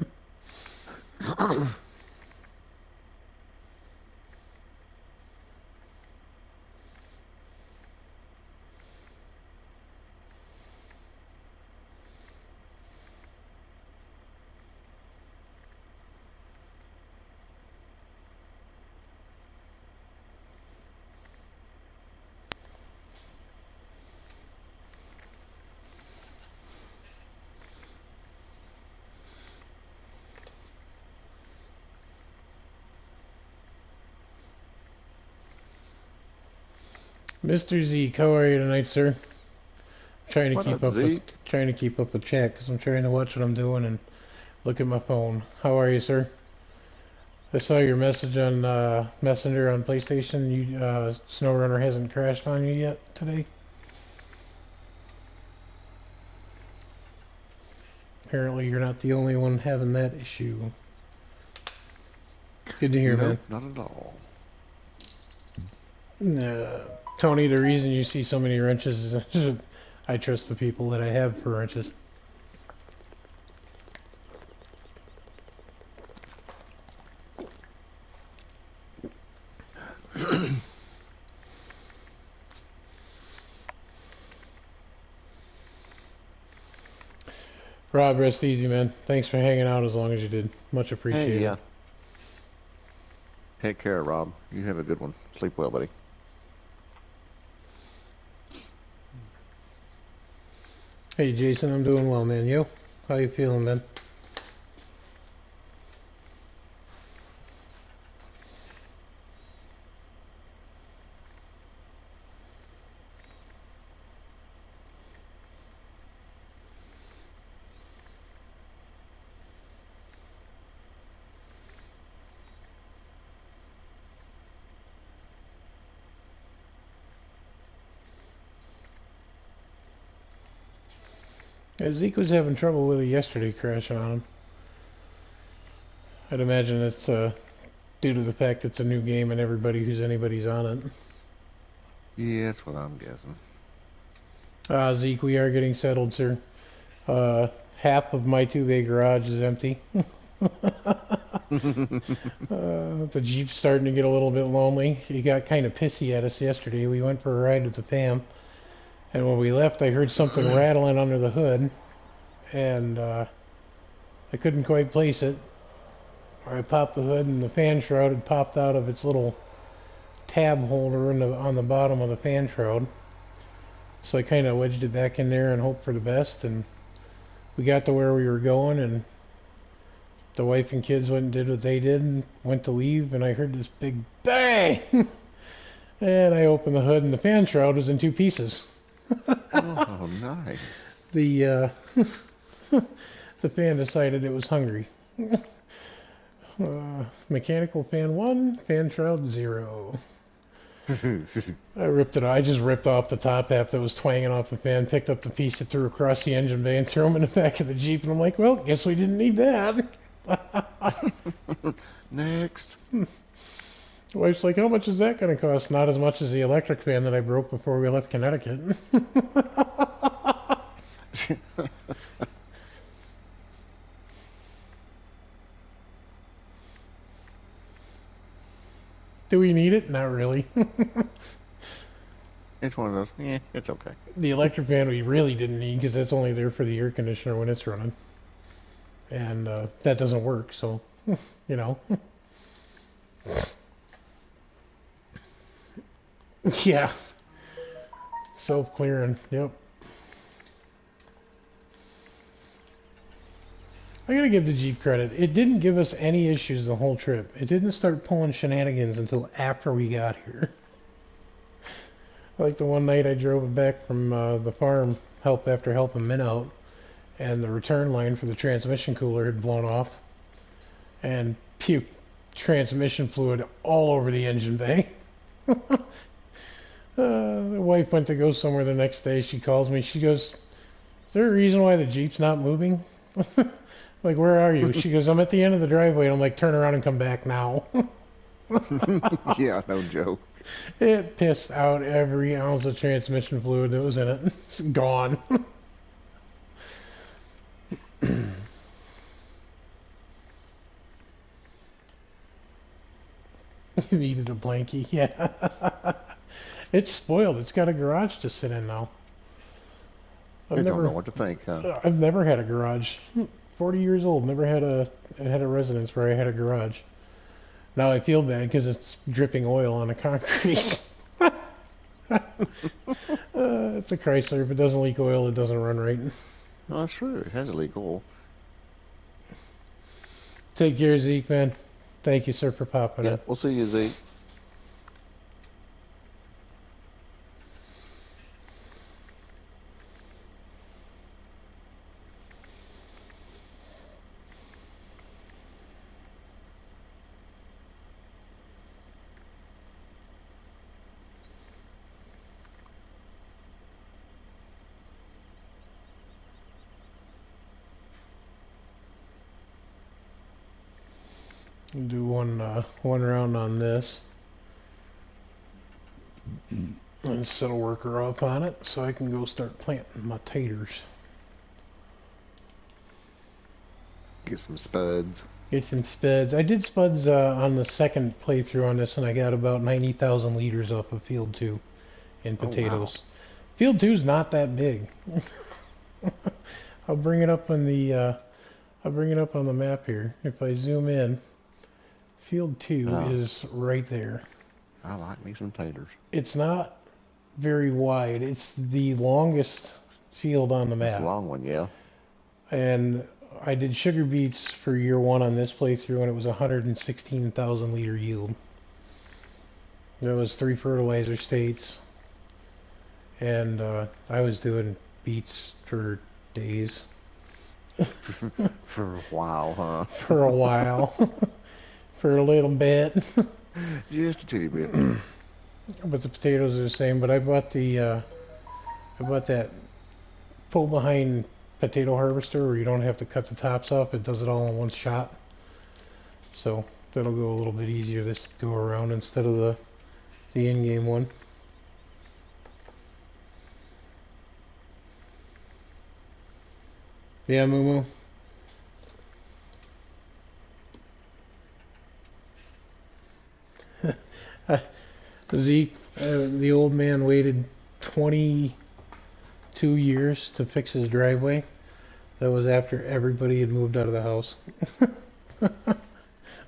Mr. Zeke, how are you tonight, sir? Trying to What keep up, up Zeke? with chat because I'm trying to watch what I'm doing and look at my phone. How are you, sir? I saw your message on Messenger on PlayStation. You SnowRunner hasn't crashed on you yet today. Apparently, you're not the only one having that issue. Good to hear, Nope, not at all. man. Tony, the reason you see so many wrenches is I trust the people that I have for wrenches. Rob, rest easy, man. Thanks for hanging out as long as you did. Much appreciated. Hey, yeah. Take care, Rob. You have a good one. Sleep well, buddy. Hey, Jason, I'm doing well, man. You? How you feeling, man? Yeah, Zeke was having trouble with it yesterday, crashing on him. I'd imagine it's due to the fact it's a new game and anybody's on it. Yeah, that's what I'm guessing. Zeke, we are getting settled, sir. Half of my 2-bay garage is empty. The Jeep's starting to get a little bit lonely. He got kind of pissy at us yesterday. We went for a ride with the fam. And when we left, I heard something rattling under the hood, and I couldn't quite place it. I popped the hood, and the fan shroud had popped out of its little tab holder on the bottom of the fan shroud. So I kind of wedged it back in there and hoped for the best, and we got to where we were going, and the wife and kids went and did what they did and went to leave, and I heard this big bang! And I opened the hood, and the fan shroud was in 2 pieces. Oh, nice. The the fan decided it was hungry. Mechanical fan 1, fan shroud 0. I ripped it. I just ripped off the top half that was twanging off the fan, picked up the piece that threw across the engine bay, and threw them in the back of the Jeep. And I'm like, well, guess we didn't need that. Next. The wife's like, how much is that going to cost? Not as much as the electric fan that I broke before we left Connecticut. Do we need it? Not really. It's one of those. Yeah, it's okay. The electric fan we really didn't need because that's only there for the air conditioner when it's running. and that doesn't work. So, you know, yeah, self-clearing. Yep. I gotta give the Jeep credit. It didn't give us any issues the whole trip. It didn't start pulling shenanigans until after we got here. Like the one night I drove it back from the farm, after helping Min out, and the return line for the transmission cooler had blown off, and puke transmission fluid all over the engine bay. The wife went to go somewhere the next day. She calls me. She goes, "Is there a reason why the Jeep's not moving?" Like, where are you? She goes, "I'm at the end of the driveway." And I'm like, "Turn around and come back now." Yeah, no joke. It pissed out every ounce of transmission fluid that was in it. It's gone. You needed a blankie. Yeah. It's spoiled. It's got a garage to sit in now. I don't know what to think, huh? I've never had a garage. 40 years old, never had a residence where I had a garage. Now I feel bad because it's dripping oil on the concrete. It's a Chrysler. If it doesn't leak oil, it doesn't run right. Oh, that's true. It has a leak oil. Take care, Zeke, man. Thank you, sir, for popping in. We'll see you, Zeke. Do one round on this, and set a worker up on it so I can go start planting my taters. Get some spuds. Get some spuds. I did spuds on the second playthrough on this, and I got about 90,000 liters off of Field 2 in potatoes. Oh, wow. Field 2 is not that big. I'll bring it up on the map here. If I zoom in, Field 2 is right there. I like me some taters. It's not very wide. It's the longest field on the map. It's a long one, yeah. And I did sugar beets for year 1 on this playthrough, and it was 116,000 liter yield. There was 3 fertilizer states, and I was doing beets for days. For a while, huh? For a while. For a little bit. Just a teeny bit. But the potatoes are the same. But I bought that pull behind potato harvester where you don't have to cut the tops off. It does it all in one shot. So that'll go a little bit easier this go around instead of the in-game one. Yeah, Moo. Zeke, the old man waited 22 years to fix his driveway. That was after everybody had moved out of the house.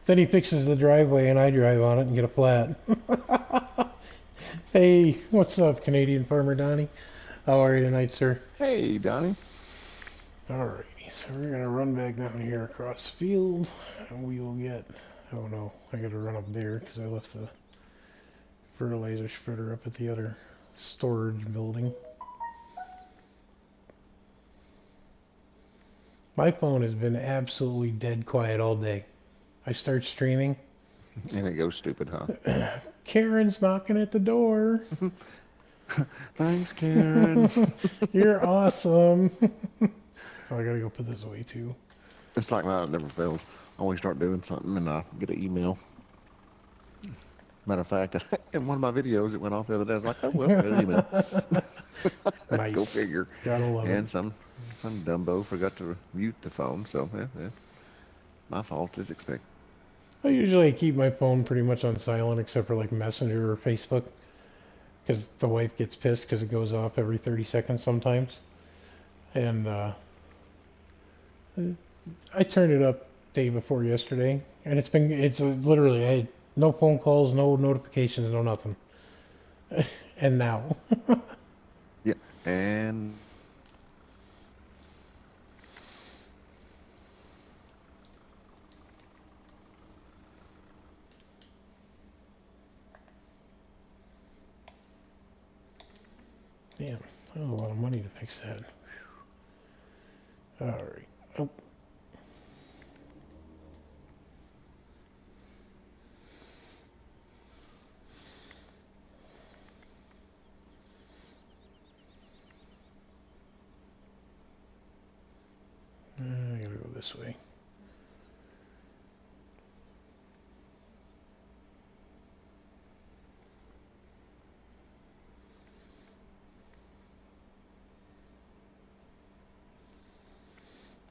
Then he fixes the driveway and I drive on it and get a flat. Hey, what's up, Canadian Farmer Donnie? How are you tonight, sir? Hey, Donnie. Alrighty, so we're going to run back down here across the field and we will get... Oh no, I got to run up there because I left the fertilizer spreader up at the other storage building. My phone has been absolutely dead quiet all day. I start streaming. And it goes stupid, huh? Karen's knocking at the door. Thanks, Karen. You're awesome. Oh, I gotta go put this away too. It's like mine, it never fails. I always start doing something and I get an email. Matter of fact, in one of my videos, it went off the other day. I was like, oh, well, there's an email. Nice. Go figure. Gotta love it. And some dumbo forgot to mute the phone, so yeah. My fault is expected. I usually keep my phone pretty much on silent except for like Messenger or Facebook because the wife gets pissed because it goes off every 30 seconds sometimes. And I turned it up day before yesterday, and it's literally I had no phone calls, no notifications, no nothing. And now, Yeah, and damn, that was a lot of money to fix that. All right. Oh, I gotta go this way.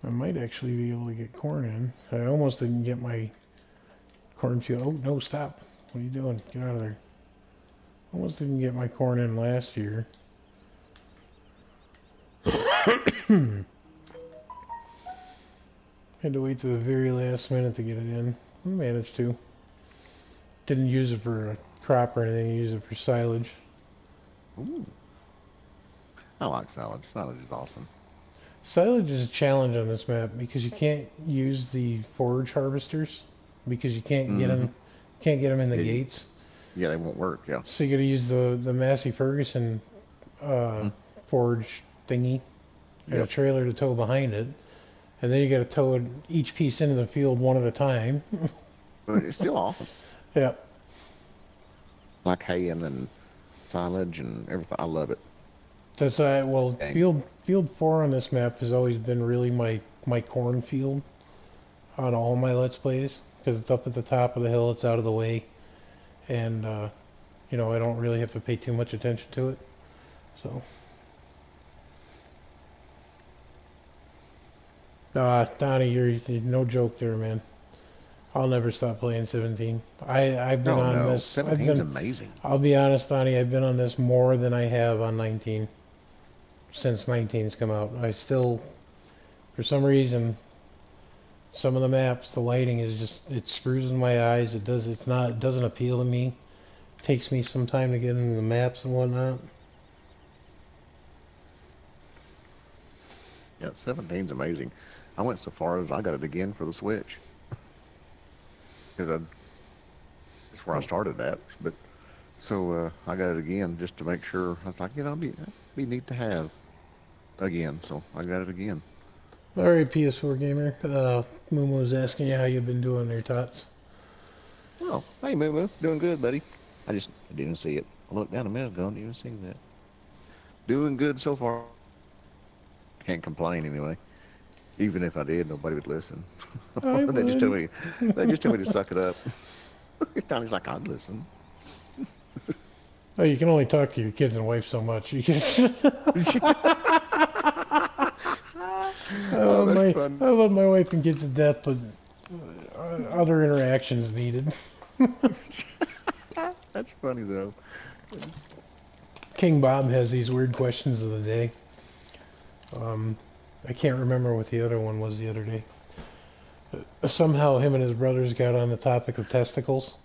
I might actually be able to get corn in. I almost didn't get my cornfield. Oh, no, stop. What are you doing? Get out of there. Almost didn't get my corn in last year. Had to wait to the very last minute to get it in. I managed to. Didn't use it for a crop or anything. Used it for silage. ooh, I like silage. Silage is awesome. Silage is a challenge on this map because you can't use the forage harvesters because you can't get Mm-hmm. them. Can't get them in the Yeah, gates. yeah, they won't work. Yeah. So you got to use the Massey Ferguson Mm, forage thingy and a yep. trailer to tow behind it, and then you got to tow each piece into the field one at a time. But it's still awesome. Yeah, Like haying and silage and everything. I love it. that's well, Dang. field 4 on this map has always been really my corn field on all my Let's Plays because it's up at the top of the hill, it's out of the way, and I don't really have to pay too much attention to it. So, Donnie, you're no joke there, man. I'll never stop playing 17. I've been Oh on no, this. 17's amazing. I'll be honest, Donnie. I've been on this more than I have on 19 since 19's come out. I still, for some reason, some of the maps, the lighting is just it screws in my eyes. It doesn't appeal to me. It takes me some time to get into the maps and whatnot. Yeah, 17's amazing. I went so far as I got it again for the Switch because that's where I started at. But so I got it again just to make sure. I was like, that'd be neat to have again. So I got it again. All right, PS4 gamer. Momo was asking you how you've been doing there, Tots. Oh, hey Moo Moo, doing good, buddy. I didn't see it. I looked down a minute ago and didn't even see that. Doing good so far. Can't complain anyway. Even if I did, nobody would listen. I they just tell would. me, they just tell me to suck it up. Donnie's like, I'd listen. Oh, you can only talk to your kids and wife so much. You can. Oh, that's I fun. love my wife and kids to death, but other interactions needed. That's funny though. King Bob has these weird questions of the day. I can't remember what the other one was the other day. Somehow him and his brothers got on the topic of testicles,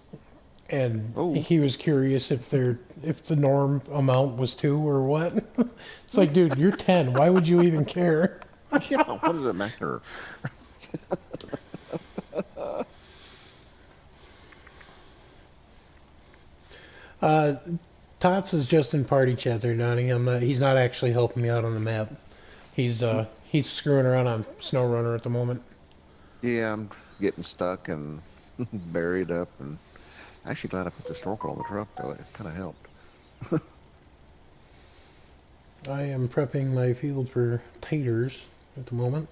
and Oh, he was curious if the norm amount was 2 or what. It's like, dude, you're 10. Why would you even care? yeah. What does it matter? Uh, Tots is just in party chat there, Donnie. He's not actually helping me out on the map. He's screwing around on SnowRunner at the moment. Yeah, I'm getting stuck and buried up, and actually glad I put the snorkel on the truck though. It kind of helped. I am prepping my field for taters at the moment.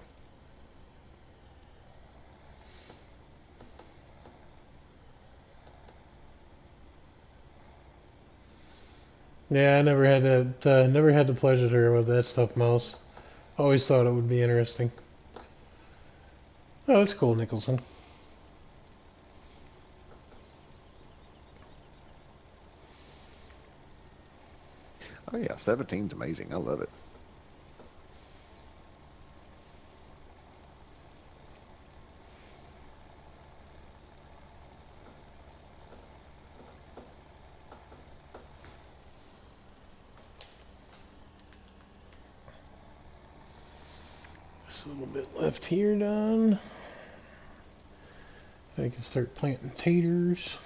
Yeah, I never had the pleasure there with that stuff, Mouse. Always thought it would be interesting. Oh, that's cool, Nicholson. Oh yeah, 17's amazing. I love it. Just a little bit left here done. I can start planting taters.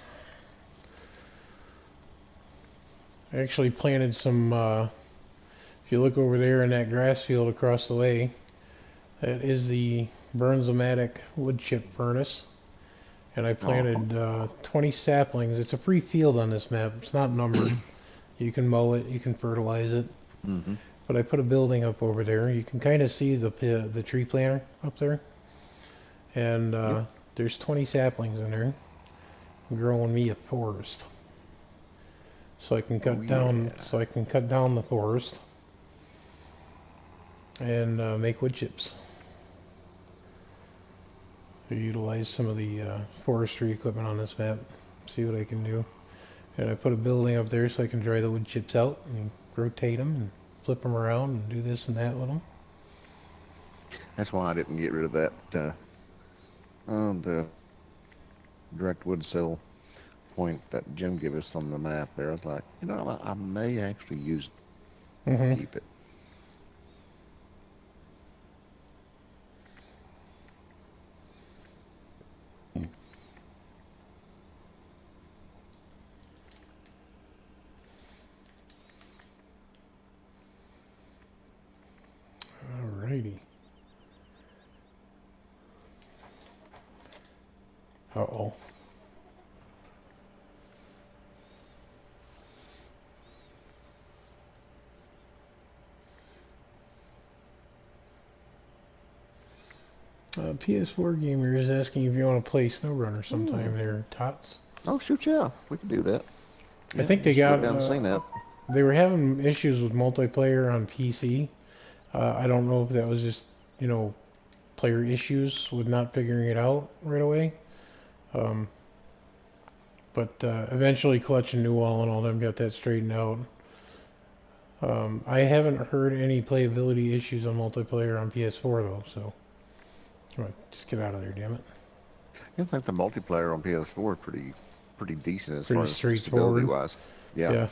I actually planted some, if you look over there in that grass field across the way, that is the Burns-O-Matic wood chip furnace. And I planted 20 saplings. It's a free field on this map. It's not numbered. You can mow it, you can fertilize it. Mm-hmm. But I put a building up over there. You can kind of see the tree planter up there. And there's 20 saplings in there growing me a forest. So I can cut down the forest and make wood chips. I utilize some of the forestry equipment on this map. See what I can do. And I put a building up there so I can dry the wood chips out and rotate them and flip them around and do this and that with them. That's why I didn't get rid of that the direct wood cell point that Jim gave us on the map there. I was like, you know, I may actually use it to keep it. Alrighty. Uh-oh. PS4 Gamer is asking if you want to play SnowRunner sometime there, Tots. Oh, shoot, yeah. We can do that. I think they got... seen that. They were having issues with multiplayer on PC. I don't know if that was just, you know, player issues with not figuring it out right away. But eventually Clutch and Newall and all them got that straightened out. I haven't heard any playability issues on multiplayer on PS4 though, so... Just get out of there, damn it. I think the multiplayer on PS4 is pretty decent as far as straightforward stability-wise. Yeah.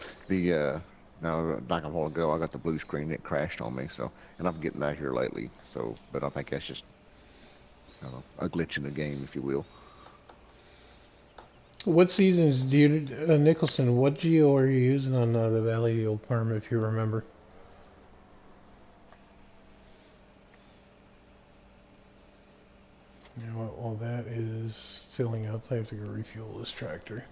Now, like a while ago, I got the blue screen and it crashed on me. So, and I'm getting back here lately. So, but I think that's just a glitch in the game, if you will. What seasons do you, Nicholson? What geo are you using on the Valley of the Old Farm, if you remember? You know what, while that is filling up, I have to go refuel this tractor.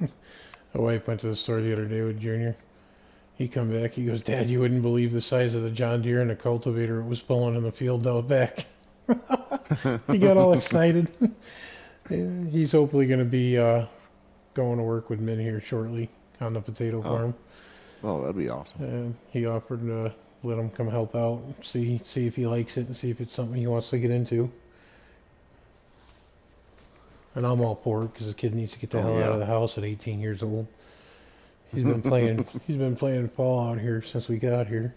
My wife went to the store the other day with Junior. He come back, he goes, Dad, you wouldn't believe the size of the John Deere and the cultivator it was pulling in the field out back. He got all excited. He's hopefully going to be going to work with Min here shortly on the potato farm. Oh, that'd be awesome. And he offered to let him come help out, see if he likes it and see if it's something he wants to get into. And I'm all for it because the kid needs to get the hell out of the house at 18 years old. He's been playing Fallout here since we got here.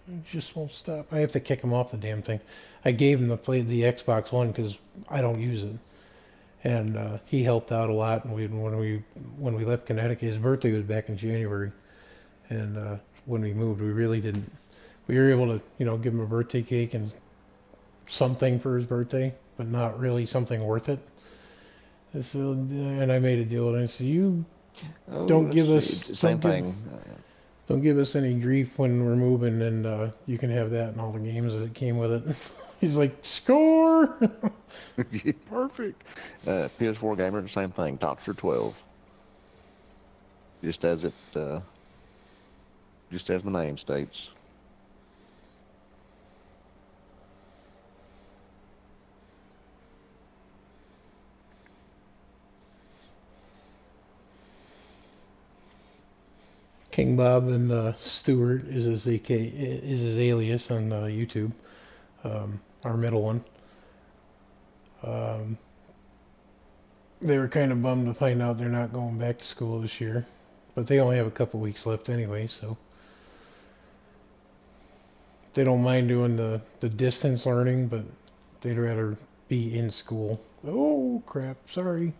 He just won't stop. I have to kick him off the damn thing. I gave him the Xbox One because I don't use it, and he helped out a lot. And when we left Connecticut, his birthday was back in January, and when we moved, we really didn't. We were able to, give him a birthday cake and something for his birthday, but not really something worth it. And I made a deal with him. I said, "You don't give us Don't give us any grief when we're moving, and you can have that and all the games that came with it." He's like, "Score!" Perfect. PS4 Gamer, the same thing. Doctor 12. Just as the name states. King Bob and Stewart is his alias on YouTube. Our middle one. They were kind of bummed to find out they're not going back to school this year, but they only have a couple weeks left anyway. So, they don't mind doing the distance learning, but they'd rather be in school. Oh crap! Sorry.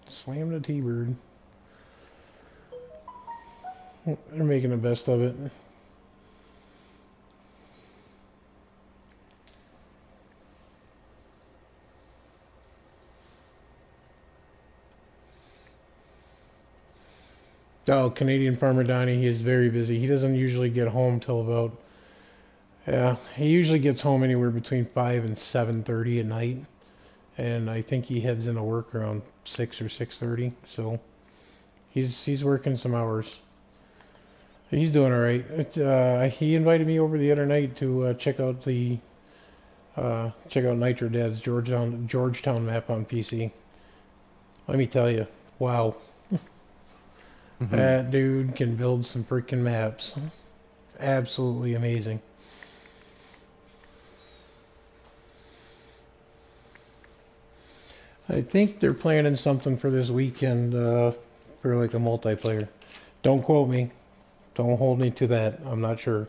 Slam the T-bird. They're making the best of it. Oh, Canadian farmer Donnie, he is very busy. He doesn't usually get home till about, yeah, he usually gets home anywhere between 5 and 7:30 at night. And I think he heads into work around 6 or 6:30. So he's working some hours. He's doing all right. He invited me over the other night to check out Nitro Dad's Georgetown map on PC. Let me tell you, wow, that dude can build some freaking maps. Absolutely amazing. I think they're planning something for this weekend for like a multiplayer. Don't quote me. Don't hold me to that. I'm not sure.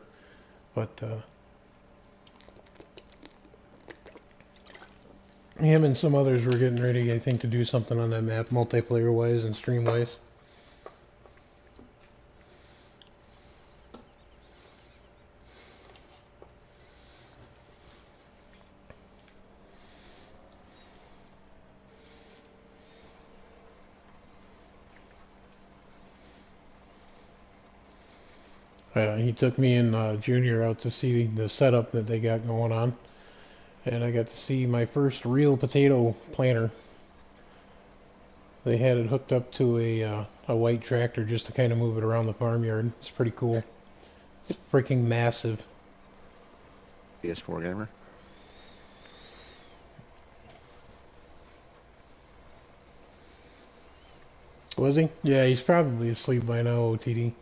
But him and some others were getting ready, I think, to do something on that map, multiplayer-wise and stream-wise. He took me and Junior out to see the setup that they got going on. And I got to see my first real potato planter. They had it hooked up to a white tractor just to kind of move it around the farmyard. It's pretty cool. It's freaking massive. PS4 gamer. Was he? Yeah, he's probably asleep by now, OTD.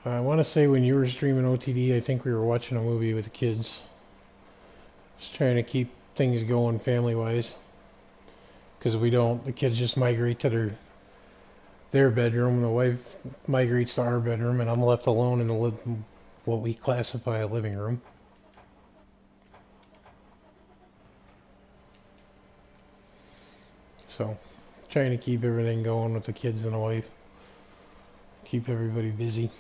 I want to say when you were streaming OTD, I think we were watching a movie with the kids. Just trying to keep things going family-wise. Because if we don't, the kids just migrate to their bedroom, and the wife migrates to our bedroom, and I'm left alone in what we classify a living room. So, trying to keep everything going with the kids and the wife. Keep everybody busy.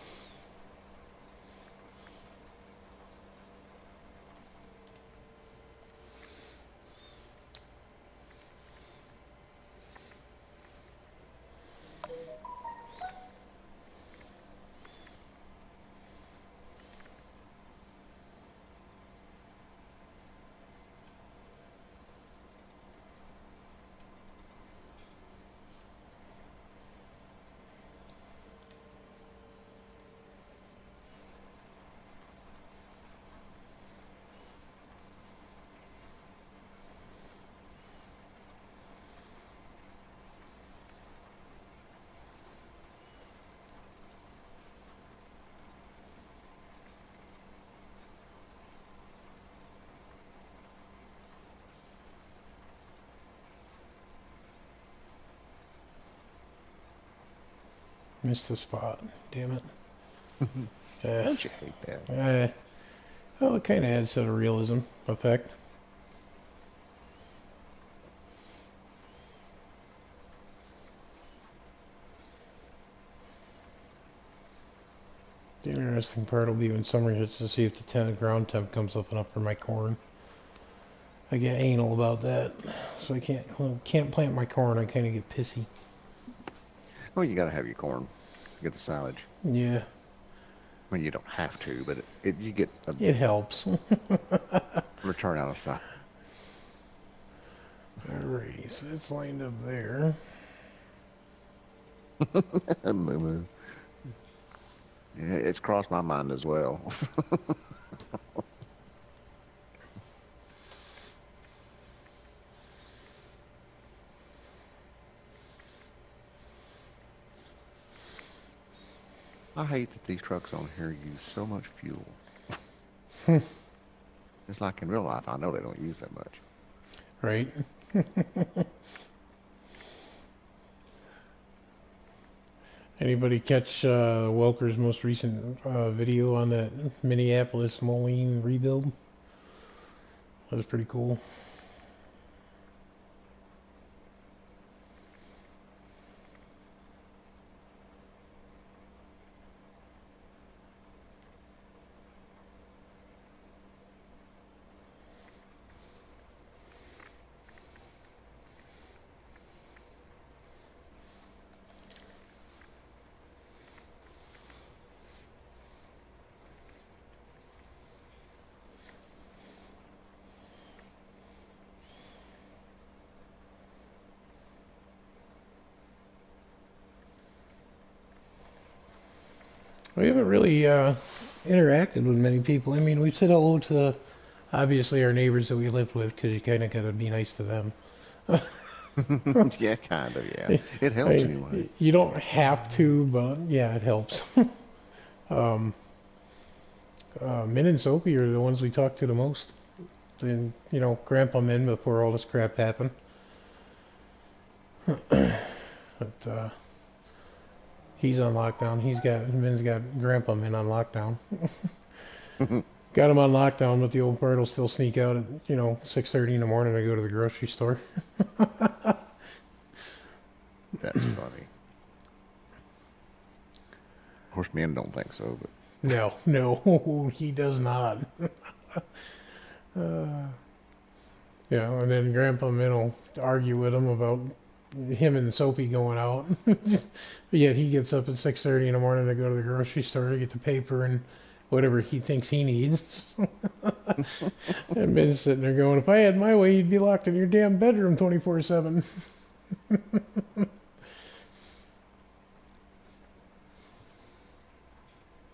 Missed the spot. Damn it. Don't you hate that? Well, it kind of adds to the realism effect. The interesting part will be when summer hits to see if the ground temp comes up enough for my corn. I get anal about that, so I can't plant my corn. I kind of get pissy. Well, you gotta have your corn. Get the silage. Yeah. I mean, you don't have to, but you get a It helps. return out of sight. Alrighty, so it's lined up there. Moo-moo. Yeah, it's crossed my mind as well. I hate that these trucks on here use so much fuel. It's like in real life, I know they don't use that much. Right? Anybody catch Welker's most recent video on that Minneapolis Moline rebuild? That was pretty cool. We haven't really interacted with many people. I mean, we've said hello to obviously our neighbors that we lived with because you kind of got to be nice to them. Yeah, kind of. Yeah, it helps anyway. You don't have to, but yeah, it helps. um, Min and Sophie are the ones we talk to the most. And, you know, Grandpa Min before all this crap happened. But he's on lockdown. Min's got Grandpa Min on lockdown. Got him on lockdown, but the old part will still sneak out at, 6:30 in the morning to go to the grocery store. That's funny. Of course, men don't think so, but No, he does not. Yeah, and then Grandpa Min will argue with him about him and Sophie going out. But yet he gets up at 6:30 in the morning to go to the grocery store to get the paper and whatever he thinks he needs. And Min's sitting there going, if I had my way, you'd be locked in your damn bedroom 24/7.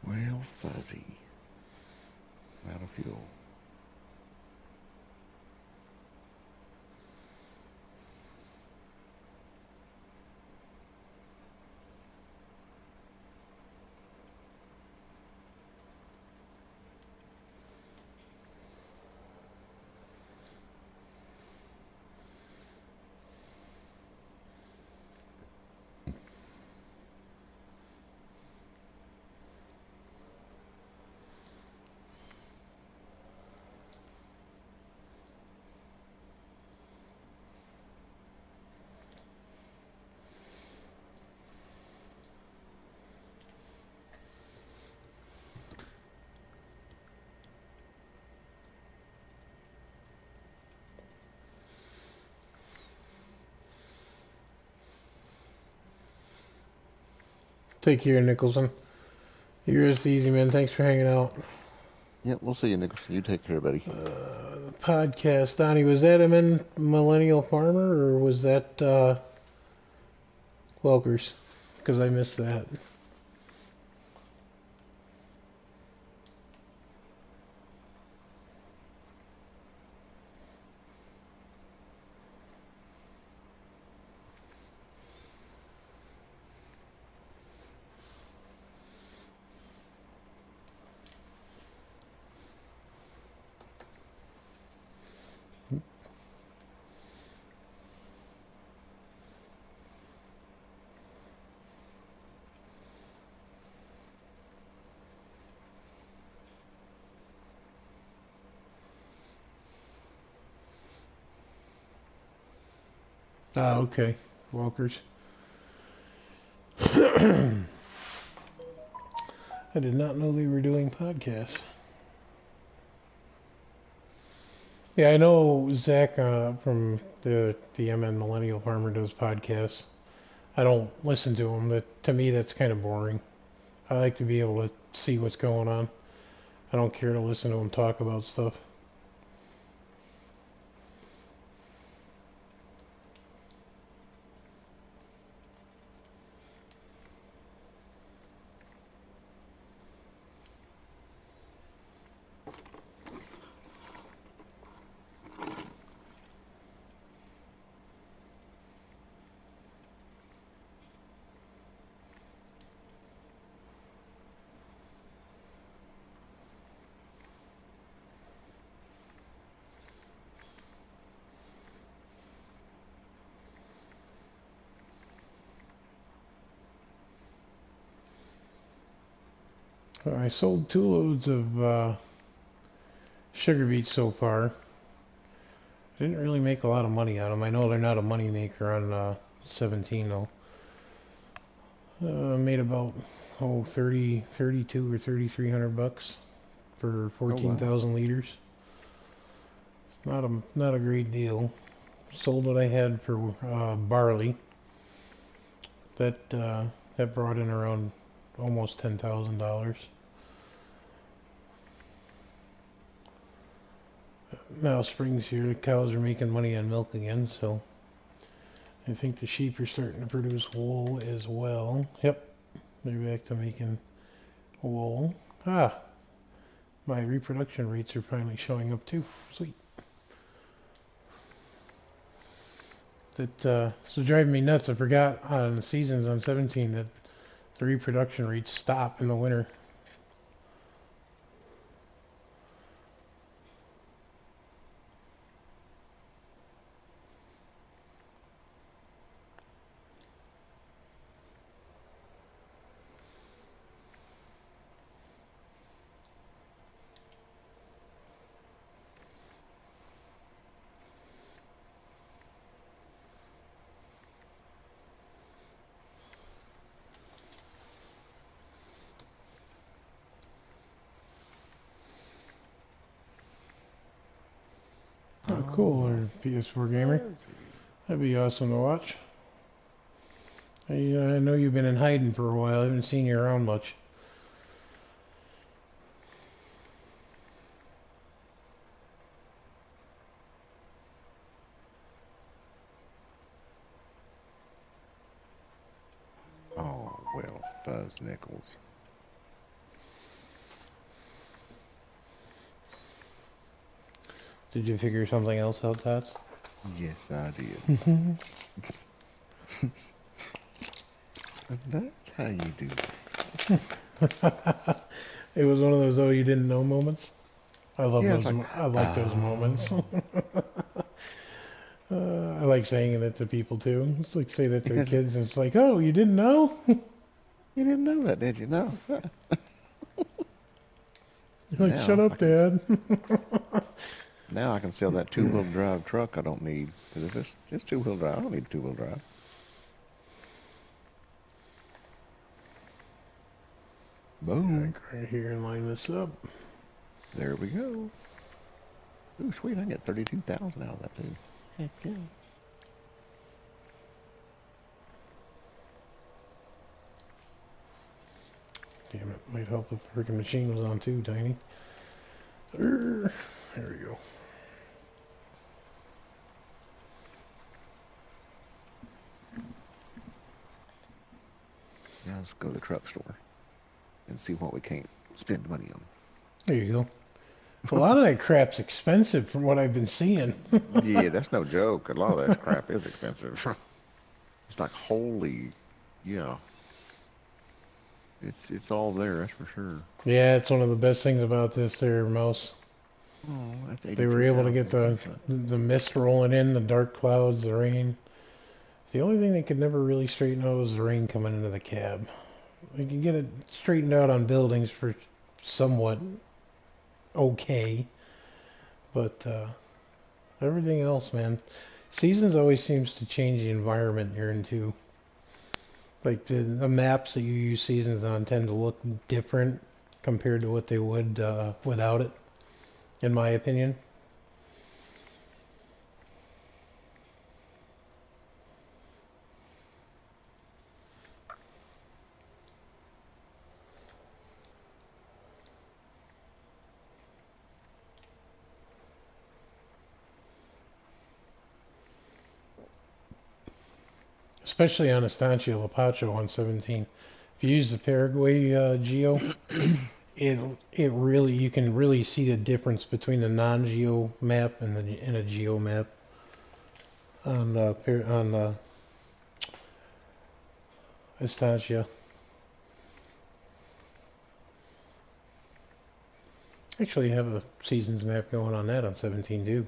well, fuzzy. Out of fuel. Take care, Nicholson. You're just easy, man. Thanks for hanging out. Yep, we'll see you, Nicholson. You take care, buddy. Podcast, Donnie, was that him in Millennial Farmer, or was that Welker's? Because I missed that. Ah, okay. Welker's. I did not know they were doing podcasts. Yeah, I know Zach from the MN Millennial Farmer does podcasts. I don't listen to him. To me, that's kind of boring. I like to be able to see what's going on. I don't care to listen to him talk about stuff. I sold 2 loads of sugar beets so far. Didn't really make a lot of money on them. I know they're not a money maker on 17 though. Made about 32 or 3,300 bucks for Oh, wow. 14,000 liters. Not a great deal. Sold what I had for barley. That brought in around almost $10,000. Now spring's here, the cows are making money on milk again, so I think the sheep are starting to produce wool as well. Yep, they're back to making wool. Ah, my reproduction rates are finally showing up too. Sweet. So driving me nuts. I forgot on the seasons on 17 that the reproduction rates stop in the winter. Oh, cool, or PS4 gamer. That'd be awesome to watch. I know you've been in hiding for a while. I haven't seen you around much. Oh, well, fuzz nickels. Did you figure something else out, Tots? Yes, I did. And that's how you do it. It was one of those "oh, you didn't know" moments. I love Yeah, those. it's like, I like those moments. I like saying it to people too. It's like say that to the because kids, and it's like, "Oh, you didn't know?" you didn't know that, did you? No. You're like, "Shut Now I up, can Dad." now I can sell that two-wheel drive truck I don't need. Because if it's two-wheel drive, I don't need two-wheel drive. Boom. Back right here and line this up. There we go. Ooh, sweet. I can get 32,000 out of that too. Heck yeah. Damn it! Might help if the freaking machine was on too, Tiny. There we go. Now let's go to the truck store and see what we can't spend money on. There you go. A lot of that crap's expensive from what I've been seeing. Yeah, that's no joke. A lot of that crap is expensive. It's like, holy, yeah. It's all there, that's for sure. Yeah, it's one of the best things about this there, Mouse. Oh, that's They were able to get 82,000. the mist rolling in, the dark clouds, the rain. The only thing they could never really straighten out was the rain coming into the cab. They could get it straightened out on buildings for somewhat okay, but everything else, man. Seasons always seems to change the environment you're into. Like the maps that you use seasons on tend to look different compared to what they would without it, in my opinion. Especially on Estancia Lapacho on 17. If you use the Paraguay geo, it really you can really see the difference between the non-geo map and a geo map on Estancia. Actually, you have a seasons map going on that on 17 too.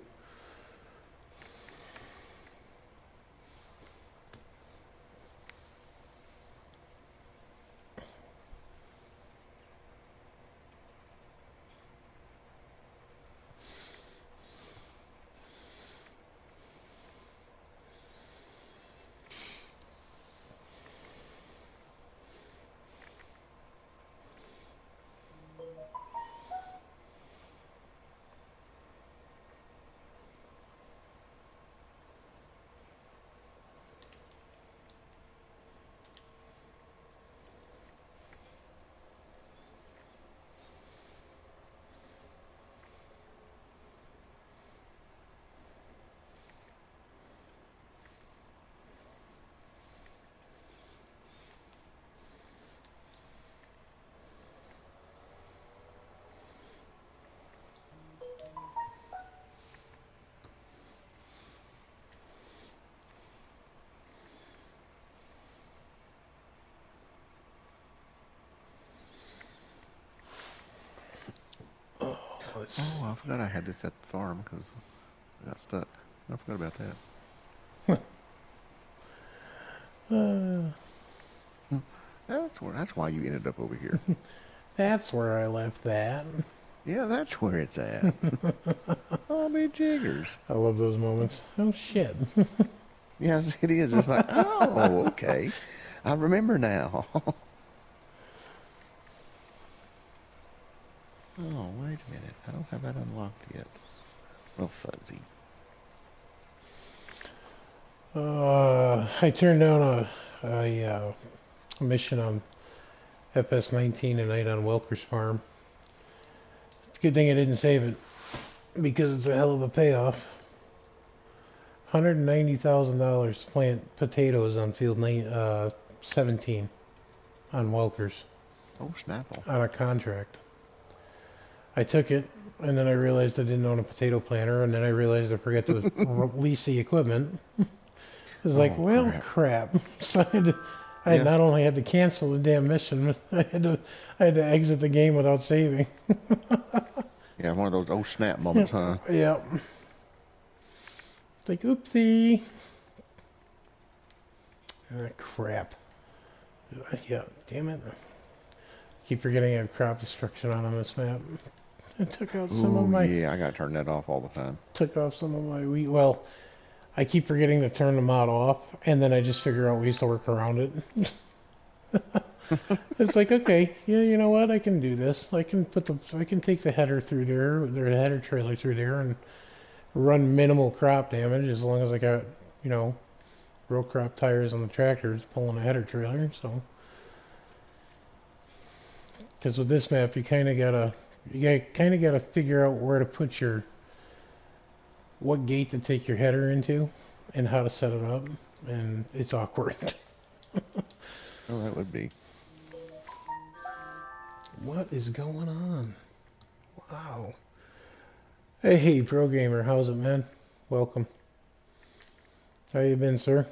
let's... Oh, I forgot I had this at the farm because I got stuck. I forgot about that. Hmm. That's why you ended up over here. That's where I left that. Yeah, that's where it's at. Oh, me jiggers. I love those moments. Oh, shit. Yes, it is. It's like, oh, okay. I remember now. Oh, wait a minute. I don't have that unlocked yet. Well, fuzzy. I turned down a mission on FS17 tonight on Welker's farm. It's a good thing I didn't save it because it's a hell of a payoff. $190,000 to plant potatoes on field 17 on Welker's Oh, Snapple. on a contract. I took it, and then I realized I didn't own a potato planter, and then I realized I forgot to lease the equipment. It was like, well, crap. So I not only had to cancel the damn mission, I had to exit the game without saving. Yeah, one of those oh snap moments, huh? Yep. It's like, oopsie. Ah, crap. Yeah, damn it. Keep forgetting I have crop destruction on this map. I took out some of my... yeah, I gotta turn that off all the time. Took off some of my wheat. Well, I keep forgetting to turn the mod off, and then I just figure out ways to work around it. It's like, okay, yeah, you know what? I can do this. I can take the header through there, or the header trailer through there, and run minimal crop damage as long as I got, you know, row crop tires on the tractors pulling a header trailer. So, because with this map, you kind of gotta figure out where to put what gate to take your header into, and how to set it up, and it's awkward. Oh, that would be. What is going on? Wow. Hey, Pro Gamer, how's it, man? Welcome. How you been, sir?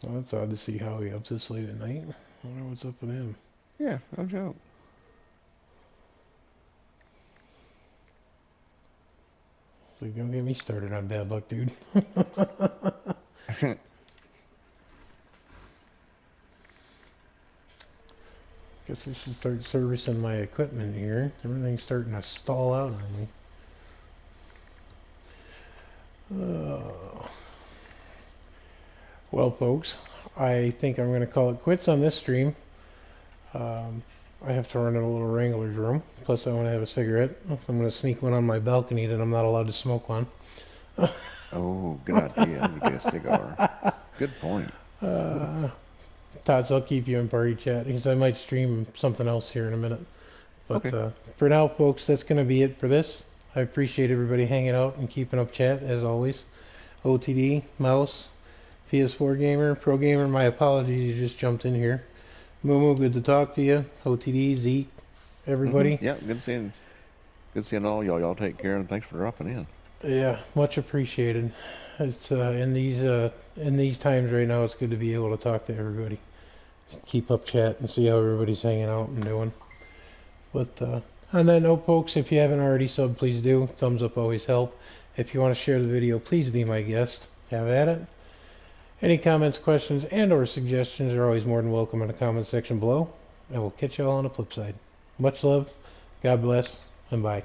Well, it's odd to see Howie up this late at night. I wonder what's up with him. Yeah, no joke. So don't get me started on bad luck, dude. Guess I should start servicing my equipment here. Everything's starting to stall out on me. Well, folks, I think I'm going to call it quits on this stream. I have to run in a little Wrangler's room. Plus, I want to have a cigarette. I'm going to sneak one on my balcony that I'm not allowed to smoke on. Oh, good idea. You get a cigar. Good point. Tots, I'll keep you in party chat because I might stream something else here in a minute. But Okay. For now, folks, that's going to be it for this. I appreciate everybody hanging out and keeping up chat, as always. OTD, Mouse, PS4 Gamer, Pro Gamer, my apologies, you just jumped in here. Mumu, good to talk to you. OTD, Zeke, everybody. Yeah, good seeing all y'all. Y'all take care and thanks for dropping in. Yeah, much appreciated. It's in these times right now, it's good to be able to talk to everybody. Keep up chat and see how everybody's hanging out and doing. But on that note, folks, if you haven't already subbed, please do. Thumbs up always help. If you want to share the video, please be my guest. Have at it. Any comments, questions, and or suggestions are always more than welcome in the comment section below. And we'll catch you all on the flip side. Much love, God bless, and bye.